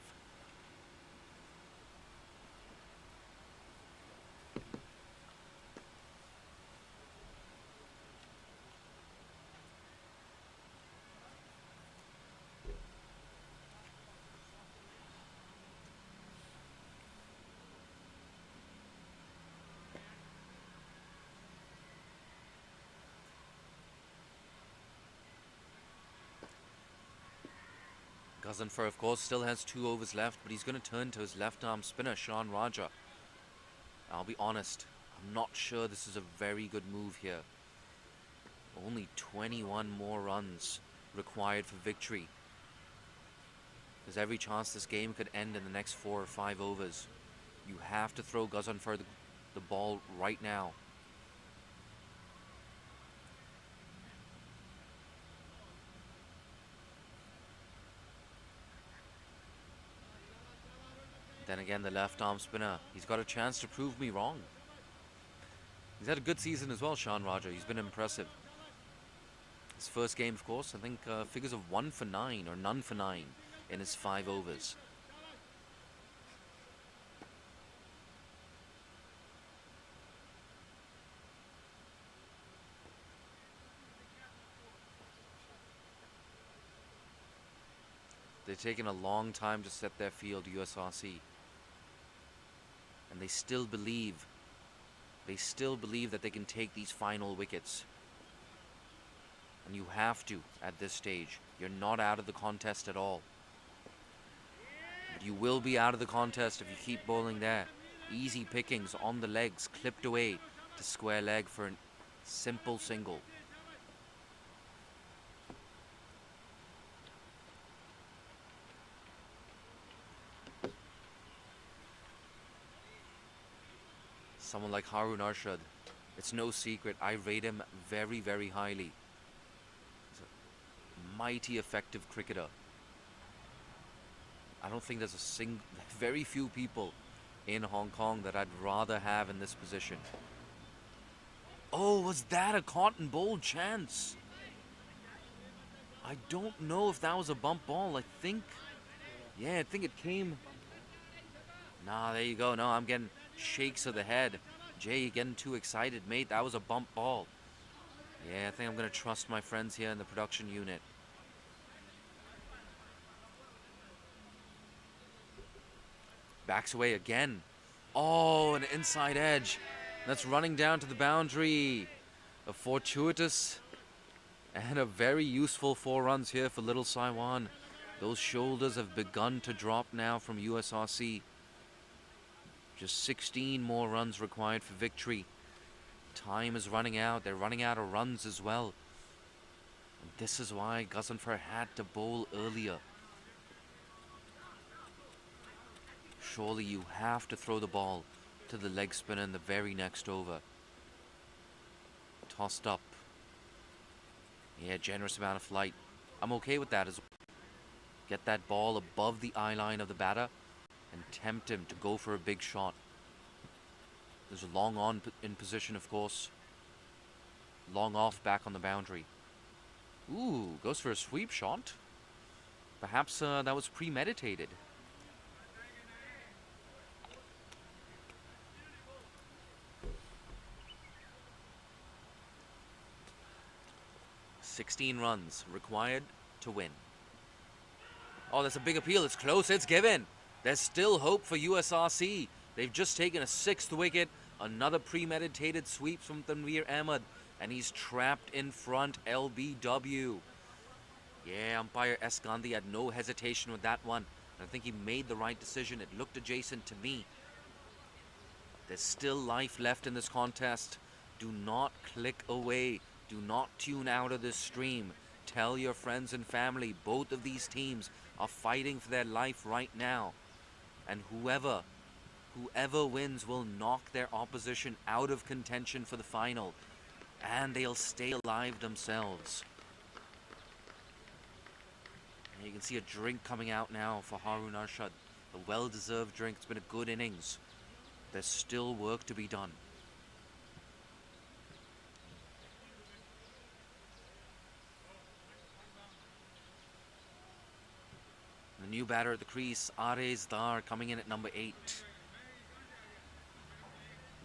Ghaznfar, of course, still has 2 overs left, but he's going to turn to his left-arm spinner, Sean Raja. I'll be honest, I'm not sure this is a very good move here. Only 21 more runs required for victory. There's every chance this game could end in the next 4 or 5 overs. You have to throw Ghaznfar the ball right now. Then again, the left-arm spinner, he's got a chance to prove me wrong. He's had a good season as well, Sean Raja. He's been impressive. His first game, of course, I think figures of 1 for 9 or none for 9 in his 5 overs. They've taken a long time to set their field, USRC. And they still believe that they can take these final wickets. And you have to at this stage. You're not out of the contest at all. But you will be out of the contest if you keep bowling there. Easy pickings on the legs, clipped away to square leg for a simple single. Someone like Harun Arshad, it's no secret, I rate him very, very highly. He's a mighty effective cricketer. I don't think there's very few people in Hong Kong that I'd rather have in this position. Oh, was that a cotton bowl chance? I don't know if that was a bump ball. I think it came. Nah, there you go. No, I'm getting shakes of the head. Jay, you're getting too excited, mate. That was a bump ball. Yeah, I think I'm going to trust my friends here in the production unit. Backs away again. Oh, an inside edge. That's running down to the boundary. A fortuitous and a very useful 4 runs here for Little Saiwan. Those shoulders have begun to drop now from USRC. Just 16 more runs required for victory. Time is running out. They're running out of runs as well. And this is why Gazanfar had to bowl earlier. Surely you have to throw the ball to the leg spinner in the very next over. Tossed up. Yeah, generous amount of flight. I'm okay with that as well. Get that ball above the eye line of the batter and tempt him to go for a big shot. There's a long on in position, of course. Long off back on the boundary. Ooh, goes for a sweep shot. Perhaps that was premeditated. $16 runs required to win. Oh, that's a big appeal. It's close. It's given. There's still hope for USRC. They've just taken a 6th wicket. Another premeditated sweep from Tanveer Ahmed. And he's trapped in front. LBW. Yeah, umpire S. Gandhi had no hesitation with that one. I think he made the right decision. It looked adjacent to me. There's still life left in this contest. Do not click away. Do not tune out of this stream. Tell your friends and family. Both of these teams are fighting for their life right now. And whoever wins will knock their opposition out of contention for the final. And they'll stay alive themselves. And you can see a drink coming out now for Harun Arshad. A well-deserved drink. It's been a good innings. There's still work to be done. The new batter at the crease, Arez Dar, coming in at number 8.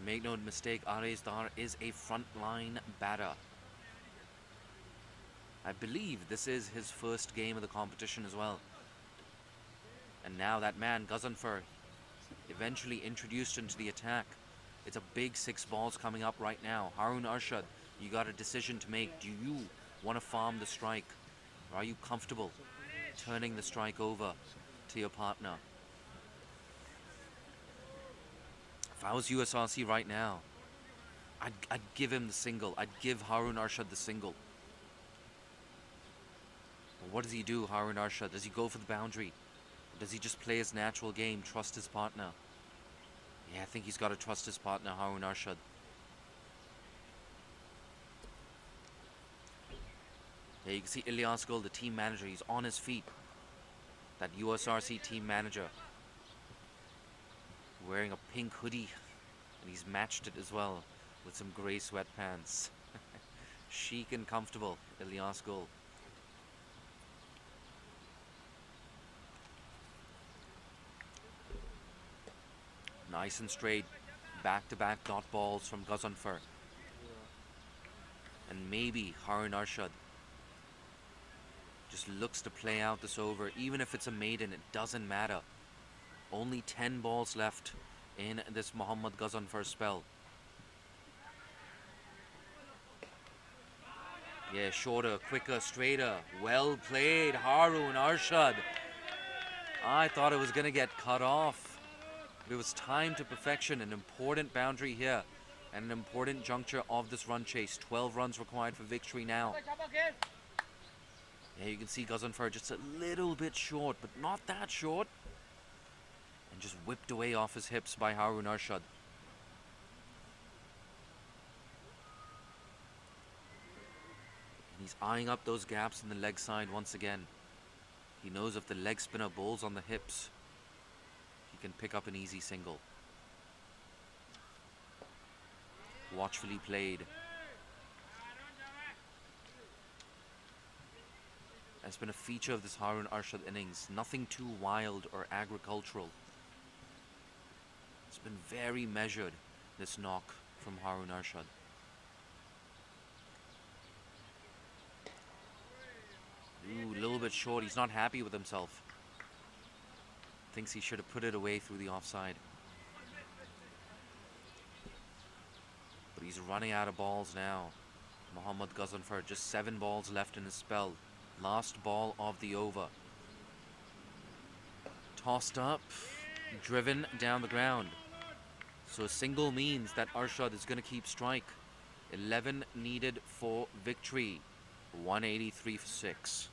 Make no mistake, Arez Dar is a frontline batter. I believe this is his first game of the competition as well. And now that man, Gazanfar, eventually introduced into the attack. It's a big 6 balls coming up right now. Harun Arshad, you got a decision to make. Do you want to farm the strike? Or are you comfortable turning the strike over to your partner? If I was USRC right now, I'd give him the single. I'd give Harun Arshad the single. But what does he do, Harun Arshad? Does he go for the boundary? Or does he just play his natural game, trust his partner? Yeah, I think he's got to trust his partner, Harun Arshad. Yeah, you can see Ilyas Gul, the team manager. He's on his feet. That USRC team manager. Wearing a pink hoodie. And he's matched it as well with some grey sweatpants. Chic and comfortable, Ilyas Gul. Nice and straight. Back-to-back dot balls from Gazanfar. And maybe Harun Arshad just looks to play out this over. Even if it's a maiden, it doesn't matter. Only 10 balls left in this Mohammad Gazanfar spell. Yeah, shorter, quicker, straighter. Well played, Harun Arshad. I thought it was going to get cut off. It was timed to perfection. An important boundary here. And an important juncture of this run chase. 12 runs required for victory now. Yeah, you can see Gazanfar just a little bit short, but not that short. And just whipped away off his hips by Harun Arshad. And he's eyeing up those gaps in the leg side once again. He knows if the leg spinner bowls on the hips, he can pick up an easy single. Watchfully played. Has been a feature of this Harun Arshad innings. Nothing too wild or agricultural. It's been very measured, this knock from Harun Arshad. Ooh, a little bit short. He's not happy with himself. Thinks he should have put it away through the offside. But he's running out of balls now. Mohammad Ghazanfar, just 7 balls left in his spell. Last ball of the over. Tossed up, driven down the ground. So a single means that Arshad is going to keep strike. 11 needed for victory. 183 for 6.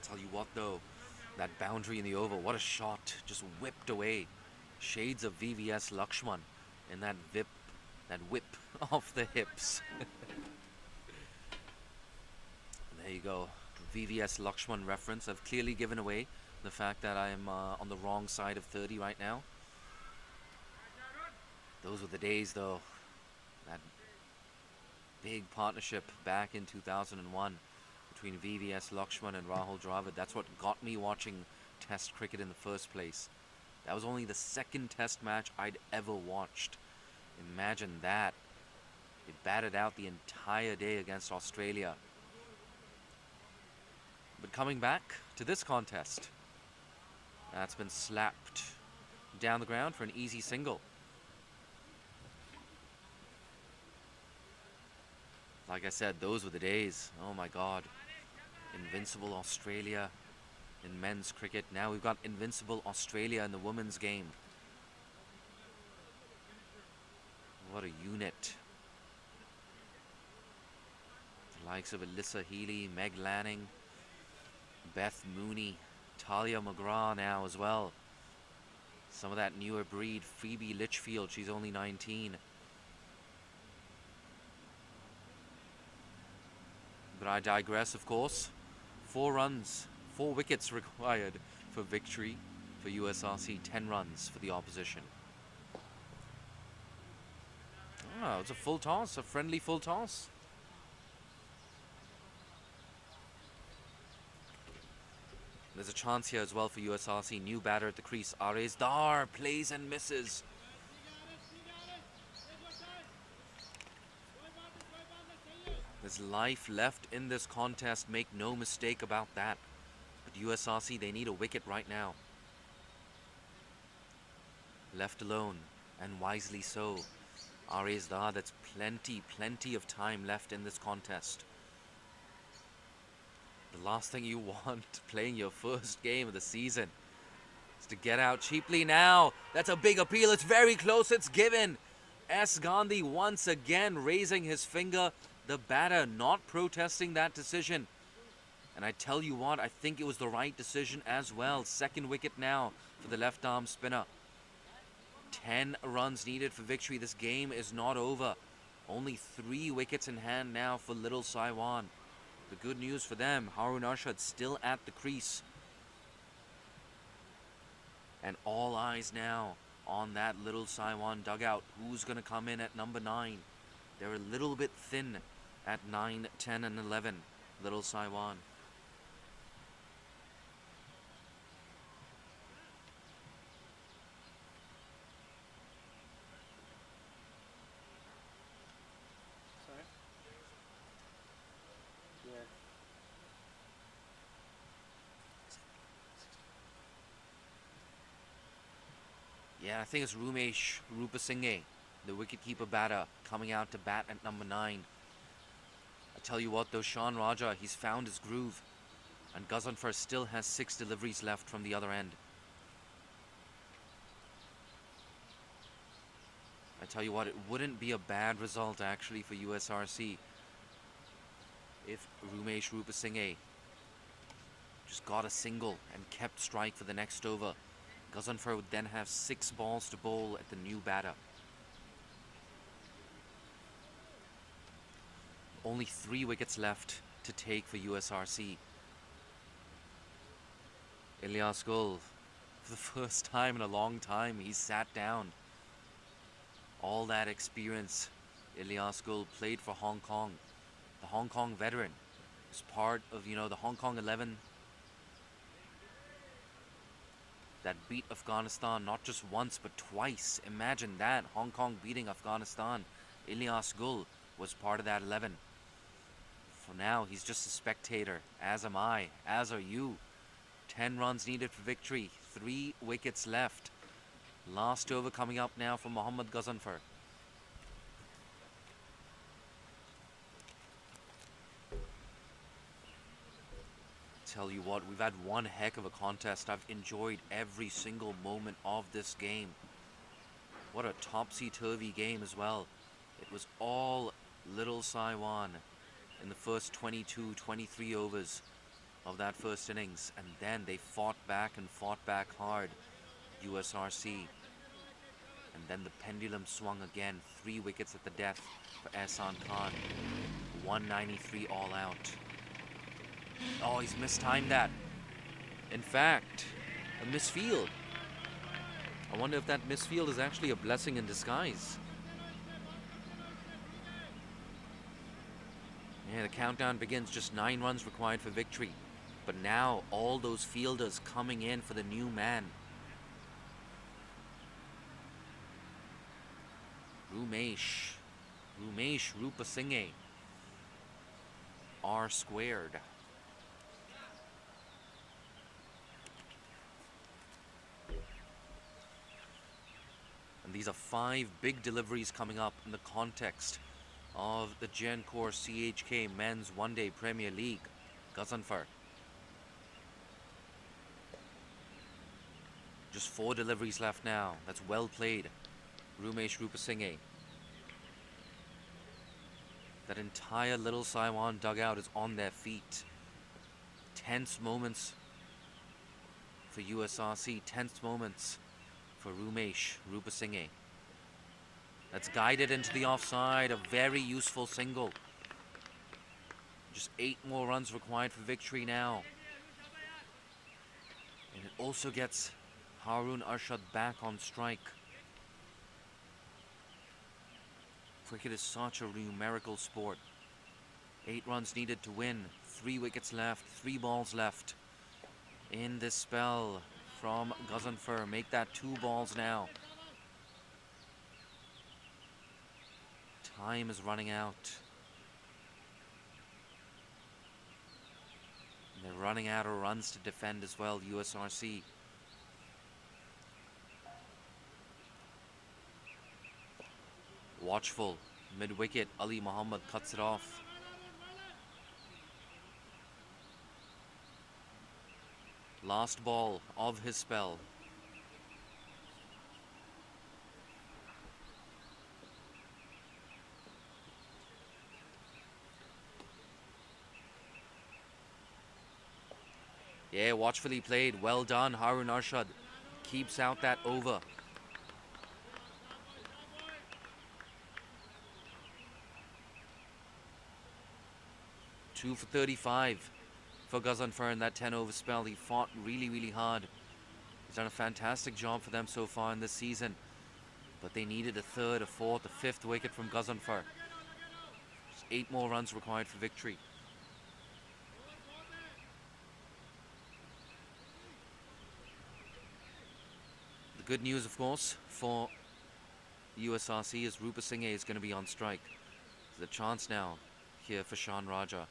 Tell you what though, that boundary in the over, what a shot, just whipped away. Shades of VVS Lakshman in that whip off the hips. There you go, VVS Lakshman reference. I've clearly given away the fact that I am on the wrong side of 30 right now. Those were the days though, that big partnership back in 2001. Between VVS Lakshman and Rahul Dravid. That's what got me watching Test cricket in the first place. That was only the second Test match I'd ever watched. Imagine that. It batted out the entire day against Australia. But coming back to this contest, that's been slapped down the ground for an easy single. Like I said, those were the days. Oh my God. Invincible Australia in men's cricket. Now we've got invincible Australia in the women's game. What a unit. The likes of Alyssa Healy, Meg Lanning, Beth Mooney, Talia McGrath now as well. Some of that newer breed. Phoebe Litchfield, she's only 19. But I digress, of course. 4 runs, 4 wickets required for victory for USRC, 10 runs for the opposition. Oh, it's a full toss, a friendly full toss. There's a chance here as well for USRC. New batter at the crease. Ares Dar plays and misses. There's life left in this contest, make no mistake about that. But USRC, they need a wicket right now. Left alone, and wisely so. Ares Dar, that's plenty of time left in this contest. The last thing you want playing your first game of the season is to get out cheaply now. That's a big appeal, it's very close, it's given. S. Gandhi once again raising his finger. The batter not protesting that decision. And I tell you what, I think it was the right decision as well. Second wicket now for the left arm spinner. 10 runs needed for victory. This game is not over. Only 3 wickets in hand now for Little Saiwan. The good news for them, Harun Arshad still at the crease. And all eyes now on that Little Saiwan dugout. Who's going to come in at number 9? They're a little bit thin at 9, 10, and 11. Little Saiwan. Sorry? Yeah. Yeah, I think it's Rumesh Rupasinghe, the wicketkeeper batter, coming out to bat at number 9. I tell you what though, Shan Raja, he's found his groove. And Ghazanfar still has 6 deliveries left from the other end. I tell you what, it wouldn't be a bad result actually for USRC if Rumesh Rupasinghe just got a single and kept strike for the next over. Ghazanfar would then have 6 balls to bowl at the new batter. Only 3 wickets left to take for USRC. Ilyas Gul, for the first time in a long time, he's sat down. All that experience, Ilyas Gul played for Hong Kong. The Hong Kong veteran is part of, the Hong Kong 11 that beat Afghanistan not just once but twice. Imagine that, Hong Kong beating Afghanistan. Ilyas Gul was part of that 11. For now, he's just a spectator, as am I, as are you. 10 runs needed for victory, 3 wickets left. Last over coming up now for Mohammad Ghazanfar. Tell you what, we've had one heck of a contest. I've enjoyed every single moment of this game. What a topsy-turvy game as well. It was all Little Saiwan in the first 22, 23 overs of that first innings, and then they fought back hard, USRC. And then the pendulum swung again, 3 wickets at the death for Ehsan Khan. 193 all out. Oh, he's mistimed that. In fact, a misfield. I wonder if that misfield is actually a blessing in disguise. Yeah, the countdown begins, just 9 runs required for victory. But now, all those fielders coming in for the new man. Rumesh Rupasinghe. R squared. And these are 5 big deliveries coming up in the context of the Gencor CHK Men's One Day Premier League. Ghazanfar. Just 4 deliveries left now. That's well played. Rumesh Rupasinghe. That entire Little Saiwan dugout is on their feet. Tense moments for USRC. Tense moments for Rumesh Rupasinghe. That's guided into the offside. A very useful single. Just 8 more runs required for victory now. And it also gets Harun Arshad back on strike. Cricket is such a numerical sport. 8 runs needed to win. 3 wickets left. 3 balls left in this spell from Ghazanfar. Make that 2 balls now. Time is running out. And they're running out of runs to defend as well, USRC. Watchful. Mid-wicket, Ali Muhammad cuts it off. Last ball of his spell. Yeah, watchfully played. Well done, Harun Arshad. Keeps out that over. Two for 35 for Ghazanfar in that 10-over spell. He fought really, really hard. He's done a fantastic job for them so far in this season. But they needed a 3rd, a 4th, a 5th wicket from Ghazanfar. Just 8 more runs required for victory. The good news, of course, for USRC is Rupasinghe is going to be on strike. There's a chance now here for Shan Raja.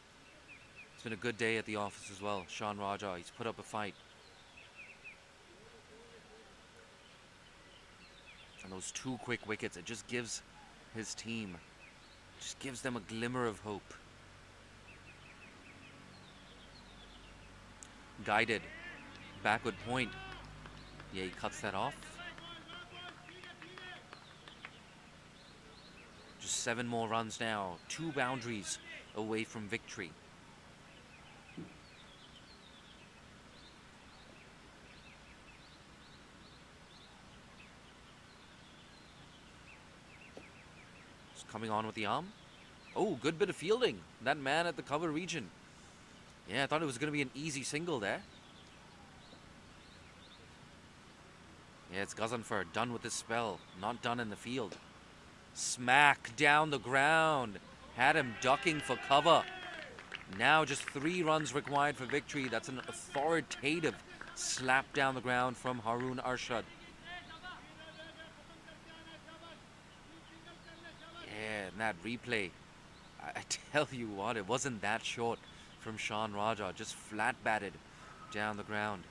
It's been a good day at the office as well. Shan Raja, he's put up a fight. And those 2 quick wickets, it just gives his team, just gives them a glimmer of hope. Guided. Backward point. Yeah, he cuts that off. Just 7 more runs now. 2 boundaries away from victory. Coming on with the arm. Oh, good bit of fielding. That man at the cover region. Yeah, I thought it was going to be an easy single there. Yeah, it's Ghazanfar done with this spell. Not done in the field. Smack down the ground. Had him ducking for cover. Now just 3 runs required for victory. That's an authoritative slap down the ground from Harun Arshad. Yeah, and that replay I tell you what, it wasn't that short from Sean Raja. Just flat batted down the ground.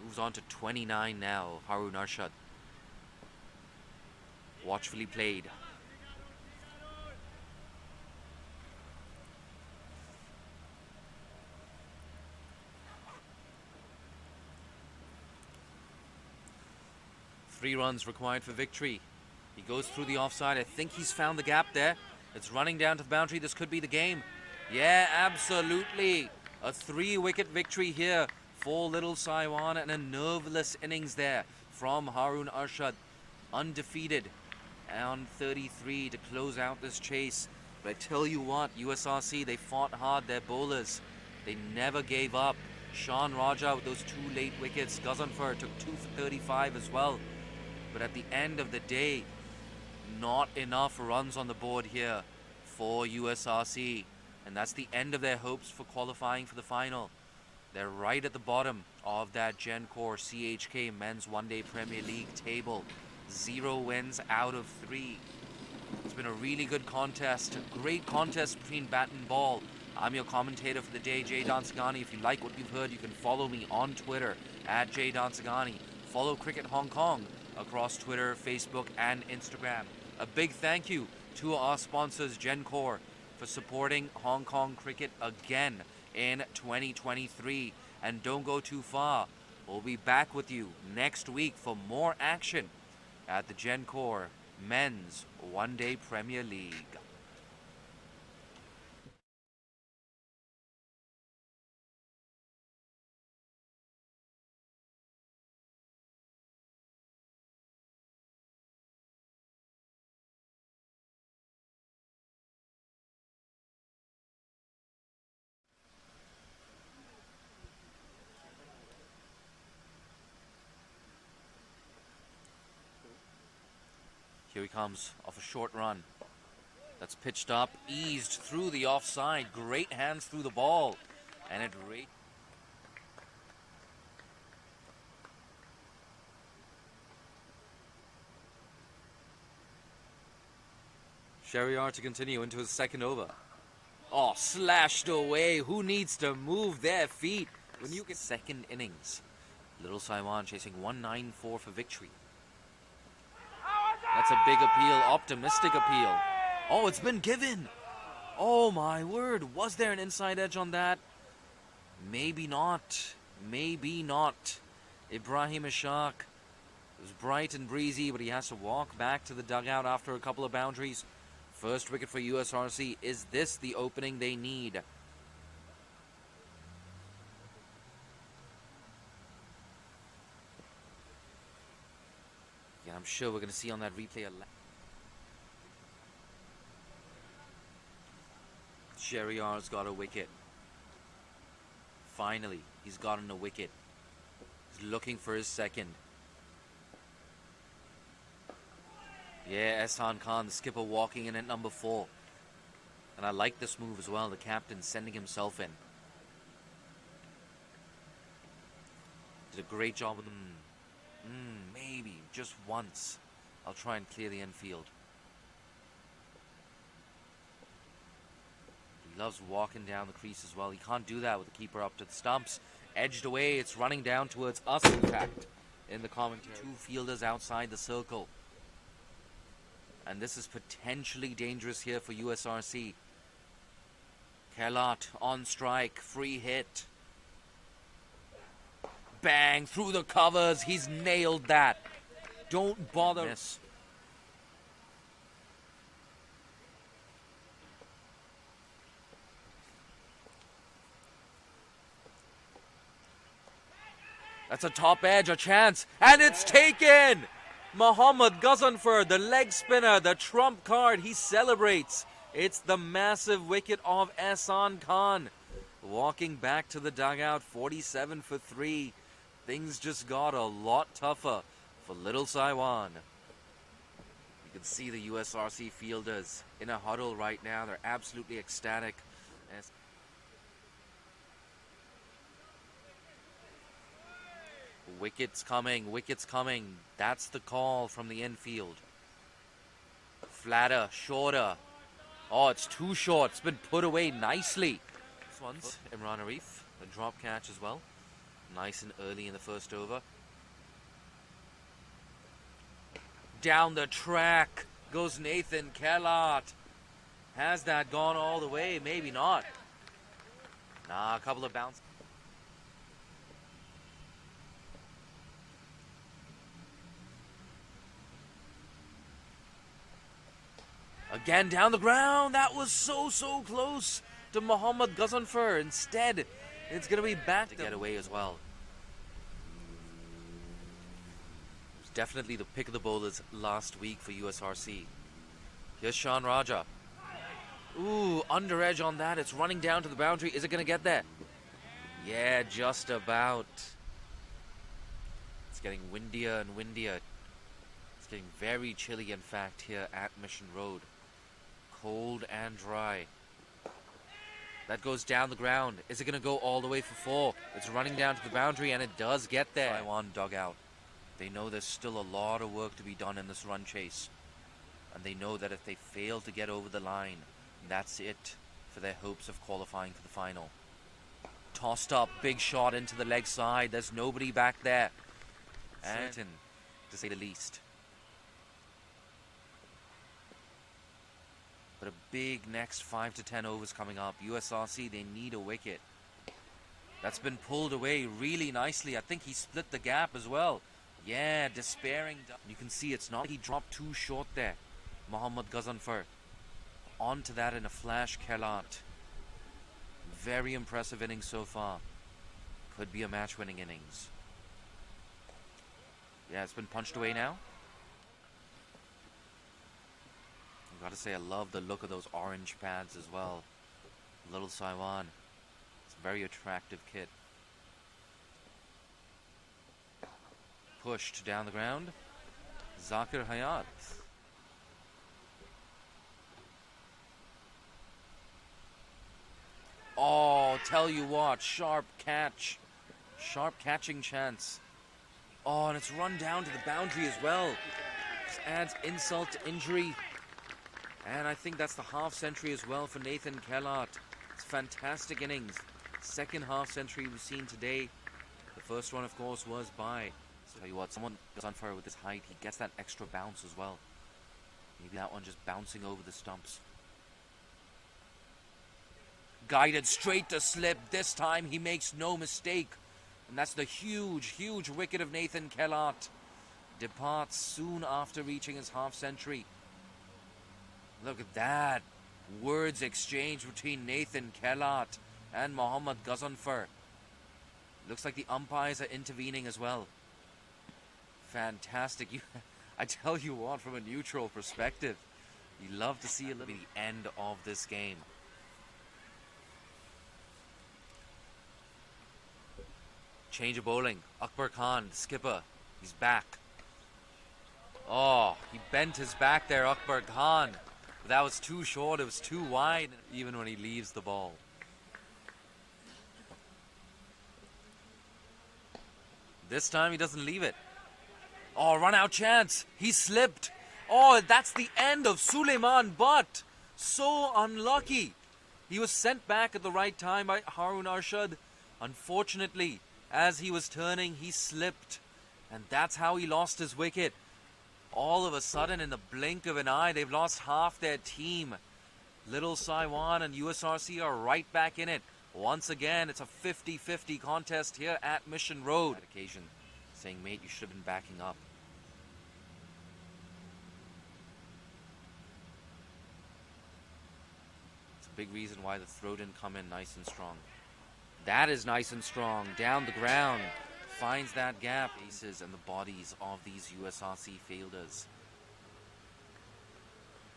Moves on to 29 now, Harun Arshad. Watchfully played. Three runs required for victory. He goes through the offside. I think he's found the gap there. It's running down to the boundary. This could be the game. Yeah, absolutely. A 3-wicket victory here for Little Saiwan, and a nerveless innings there from Harun Arshad. Undefeated on 33 to close out this chase. But I tell you what, USRC, they fought hard, their bowlers. They never gave up. Sean Raja with those 2 late wickets. Gazanfar took 2 for 35 as well. But at the end of the day, not enough runs on the board here for USRC. And that's the end of their hopes for qualifying for the final. They're right at the bottom of that Gencor CHK Men's One Day Premier League table. 0 wins out of 3. It's been a really good contest. A great contest between bat and ball. I'm your commentator for the day, Jay Dansagani. If you like what you've heard, you can follow me on Twitter at Jay Dansagani. Follow Cricket Hong Kong across Twitter, Facebook, and Instagram. A big thank you to our sponsors, Gencor, for supporting Hong Kong cricket again in 2023. And don't go too far. We'll be back with you next week for more action at the Gencor Men's One Day Premier League. Here he comes off a short run. That's pitched up, eased through the offside. Great hands through the ball. And it Sheriar to continue into his second over. Oh, slashed away. Who needs to move their feet when you get second innings? Little Saiwan chasing 194 for victory. That's a big appeal, optimistic appeal. Oh, it's been given. Oh my word, was there an inside edge on that? Maybe not. Maybe not. Ibrahim Ishaq. It was bright and breezy, but he has to walk back to the dugout after a couple of boundaries. First wicket for USRC. Is this the opening they need? Yeah, I'm sure we're going to see on that replay a Sheriar's got a wicket. Finally, he's gotten a wicket. He's looking for his second. Yeah, Ehsan Khan, the skipper, walking in at number 4. And I like this move as well, the captain sending himself in. Did a great job with them. Maybe, just once. I'll try and clear the infield. He loves walking down the crease as well. He can't do that with the keeper up to the stumps. Edged away, it's running down towards us, in fact, in the commentary. 2 fielders outside the circle. And this is potentially dangerous here for USRC. Kelat on strike, free hit. Bang, through the covers, he's nailed that. Don't bother. Miss. That's a top edge, a chance, and it's taken! Mohammad Gazanfar, the leg spinner, the trump card, he celebrates. It's the massive wicket of Ehsan Khan. Walking back to the dugout, 47 for 3. Things just got a lot tougher for Little Saiwan. You can see the USRC fielders in a huddle right now. They're absolutely ecstatic. Wicket's coming, wicket's coming. That's the call from the infield. Flatter, shorter. Oh, it's too short. It's been put away nicely. This one's Imran Arif, a drop catch as well. Nice and early in the first over. Down the track goes Nathan Kellart. Has that gone all the way? Maybe not. Nah, a couple of bounces. Again down the ground. That was so close to Mohammad Ghazanfar. Instead, it's going to be back to get away as well. It was definitely the pick of the bowlers last week for USRC. Here's Shan Raja. Ooh, under edge on that. It's running down to the boundary. Is it going to get there? Yeah, just about. It's getting windier and windier. It's getting very chilly, in fact, here at Mission Road. Cold and dry. That goes down the ground. Is it going to go all the way for 4? It's running down to the boundary, and it does get there. Taiwan dugout. They know there's still a lot of work to be done in this run chase. And they know that if they fail to get over the line, that's it for their hopes of qualifying for the final. Tossed up, big shot into the leg side. There's nobody back there. And certain, to say the least. But a big next 5 to 10 overs coming up. USRC, they need a wicket. That's been pulled away really nicely. I think he split the gap as well. Yeah, despairing. You can see it's not. He dropped too short there. Mohammad Ghazanfar. Onto that in a flash, Kellart. Very impressive innings so far. Could be a match-winning innings. Yeah, it's been punched away now. I've got to say, I love the look of those orange pads as well. Little Saiwan. It's a very attractive kit. Pushed down the ground. Zakir Hayat. Oh, tell you what, sharp catch. Sharp catching chance. Oh, and it's run down to the boundary as well. Just adds insult to injury. And I think that's the half century as well for Nathan Kellart. It's fantastic innings. Second half century we've seen today. The first one, of course, was by. So tell you what, someone goes on fire with his height. He gets that extra bounce as well. Maybe that one just bouncing over the stumps. Guided straight to slip. This time he makes no mistake. And that's the huge wicket of Nathan Kellart. Departs soon after reaching his half century. Look at that. Words exchanged between Nathan Kellart and Mohammad Ghazanfar. Looks like the umpires are intervening as well. Fantastic. I tell you what, from a neutral perspective, you love to see a little bit the end of this game. Change of bowling. Akbar Khan, the skipper. He's back. Oh, he bent his back there, Akbar Khan. But that was too short. It was too wide, even when he leaves the ball. This time he doesn't leave it. Oh, run out chance. He slipped. Oh, that's the end of Suleiman Butt. So unlucky. He was sent back at the right time by Harun Arshad. Unfortunately, as he was turning, he slipped. And that's how he lost his wicket. All of a sudden, in the blink of an eye, they've lost half their team. Little Saiwan and USRC are right back in it. Once again, it's a 50-50 contest here at Mission Road. Occasion, saying, mate, you should have been backing up. It's a big reason why the throw didn't come in nice and strong. That is nice and strong. Down the ground. Finds that gap. Aces and the bodies of these USRC fielders.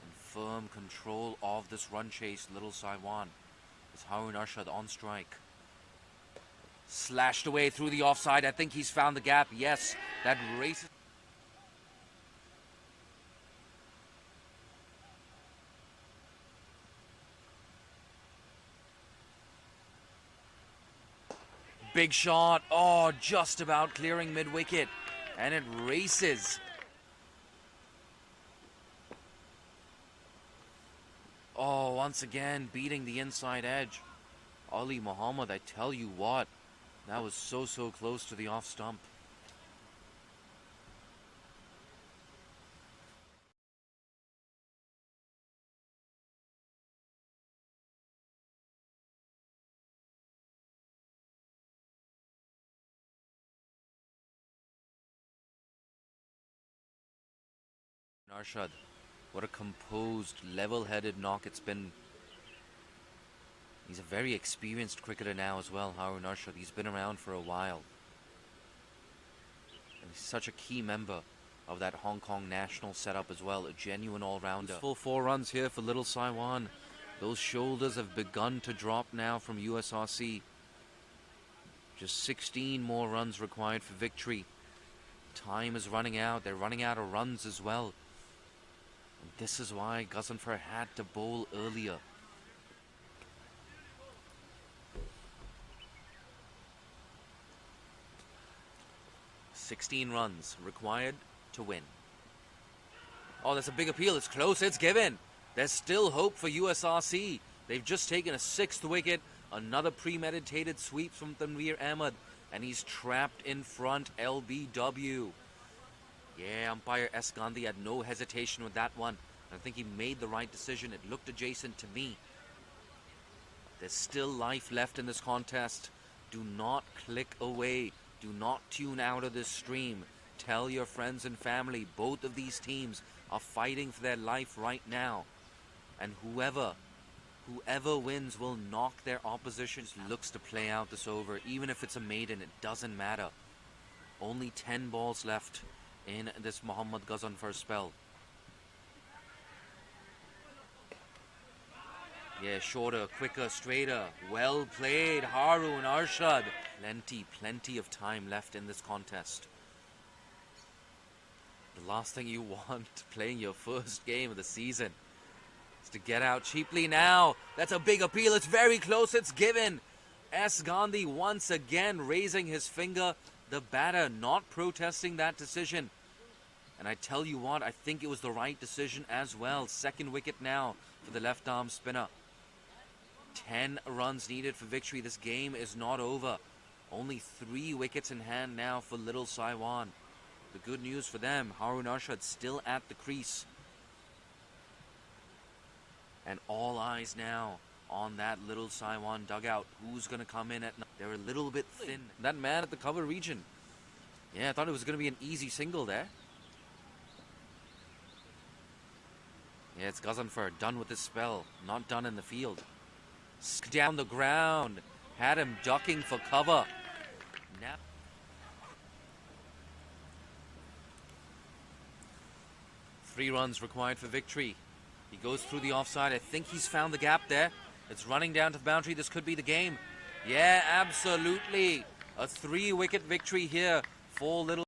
In firm control of this run chase, Little Saiwan. Is Harun Arshad on strike. Slashed away through the offside. I think he's found the gap. Yes, that race. big shot. Oh, just about clearing mid-wicket. And it races. Oh, once again, beating the inside edge. Ali Muhammad, I tell you what, that was so close to the off stump. Arshad, what a composed, level-headed knock it's been. He's a very experienced cricketer now as well, Harun Arshad. He's been around for a while. And he's such a key member of that Hong Kong national setup as well, a genuine all-rounder. Full 4 runs here for Little Saiwan. Those shoulders have begun to drop now from USRC. Just 16 more runs required for victory. Time is running out. They're running out of runs as well. And this is why Ghaznfar had to bowl earlier. $16 runs required to win. Oh, that's a big appeal. It's close. It's given. There's still hope for USRC. They've just taken a 6th wicket. Another premeditated sweep from Tanveer Ahmed. And he's trapped in front. LBW. Yeah, umpire S. Gandhi had no hesitation with that one. I think he made the right decision. It looked adjacent to me. There's still life left in this contest. Do not click away. Do not tune out of this stream. Tell your friends and family. Both of these teams are fighting for their life right now. And whoever wins will knock their opposition. Looks to play out this over. Even if it's a maiden, it doesn't matter. Only 10 balls left in this Mohammad Ghaznfar spell. Yeah, shorter, quicker, straighter. Well played, Harun Arshad. Plenty of time left in this contest. The last thing you want playing your first game of the season is to get out cheaply now. That's a big appeal. It's very close. It's given. S. Gandhi once again raising his finger. The batter not protesting that decision. And I tell you what, I think it was the right decision as well. 2nd wicket now for the left arm spinner. 10 runs needed for victory. This game is not over. Only 3 wickets in hand now for Little Saiwan. The good news for them, Harun Arshad still at the crease. And all eyes now on that Little Saiwan dugout. Who's going to come in at night? They're a little bit thin. That man at the cover region. Yeah, I thought it was going to be an easy single there. Yeah, it's Ghaznfar done with his spell. Not done in the field. Down the ground. Had him ducking for cover. Now 3 runs required for victory. He goes through the offside. I think he's found the gap there. It's running down to the boundary. This could be the game. Yeah, absolutely. A 3-wicket victory here for Little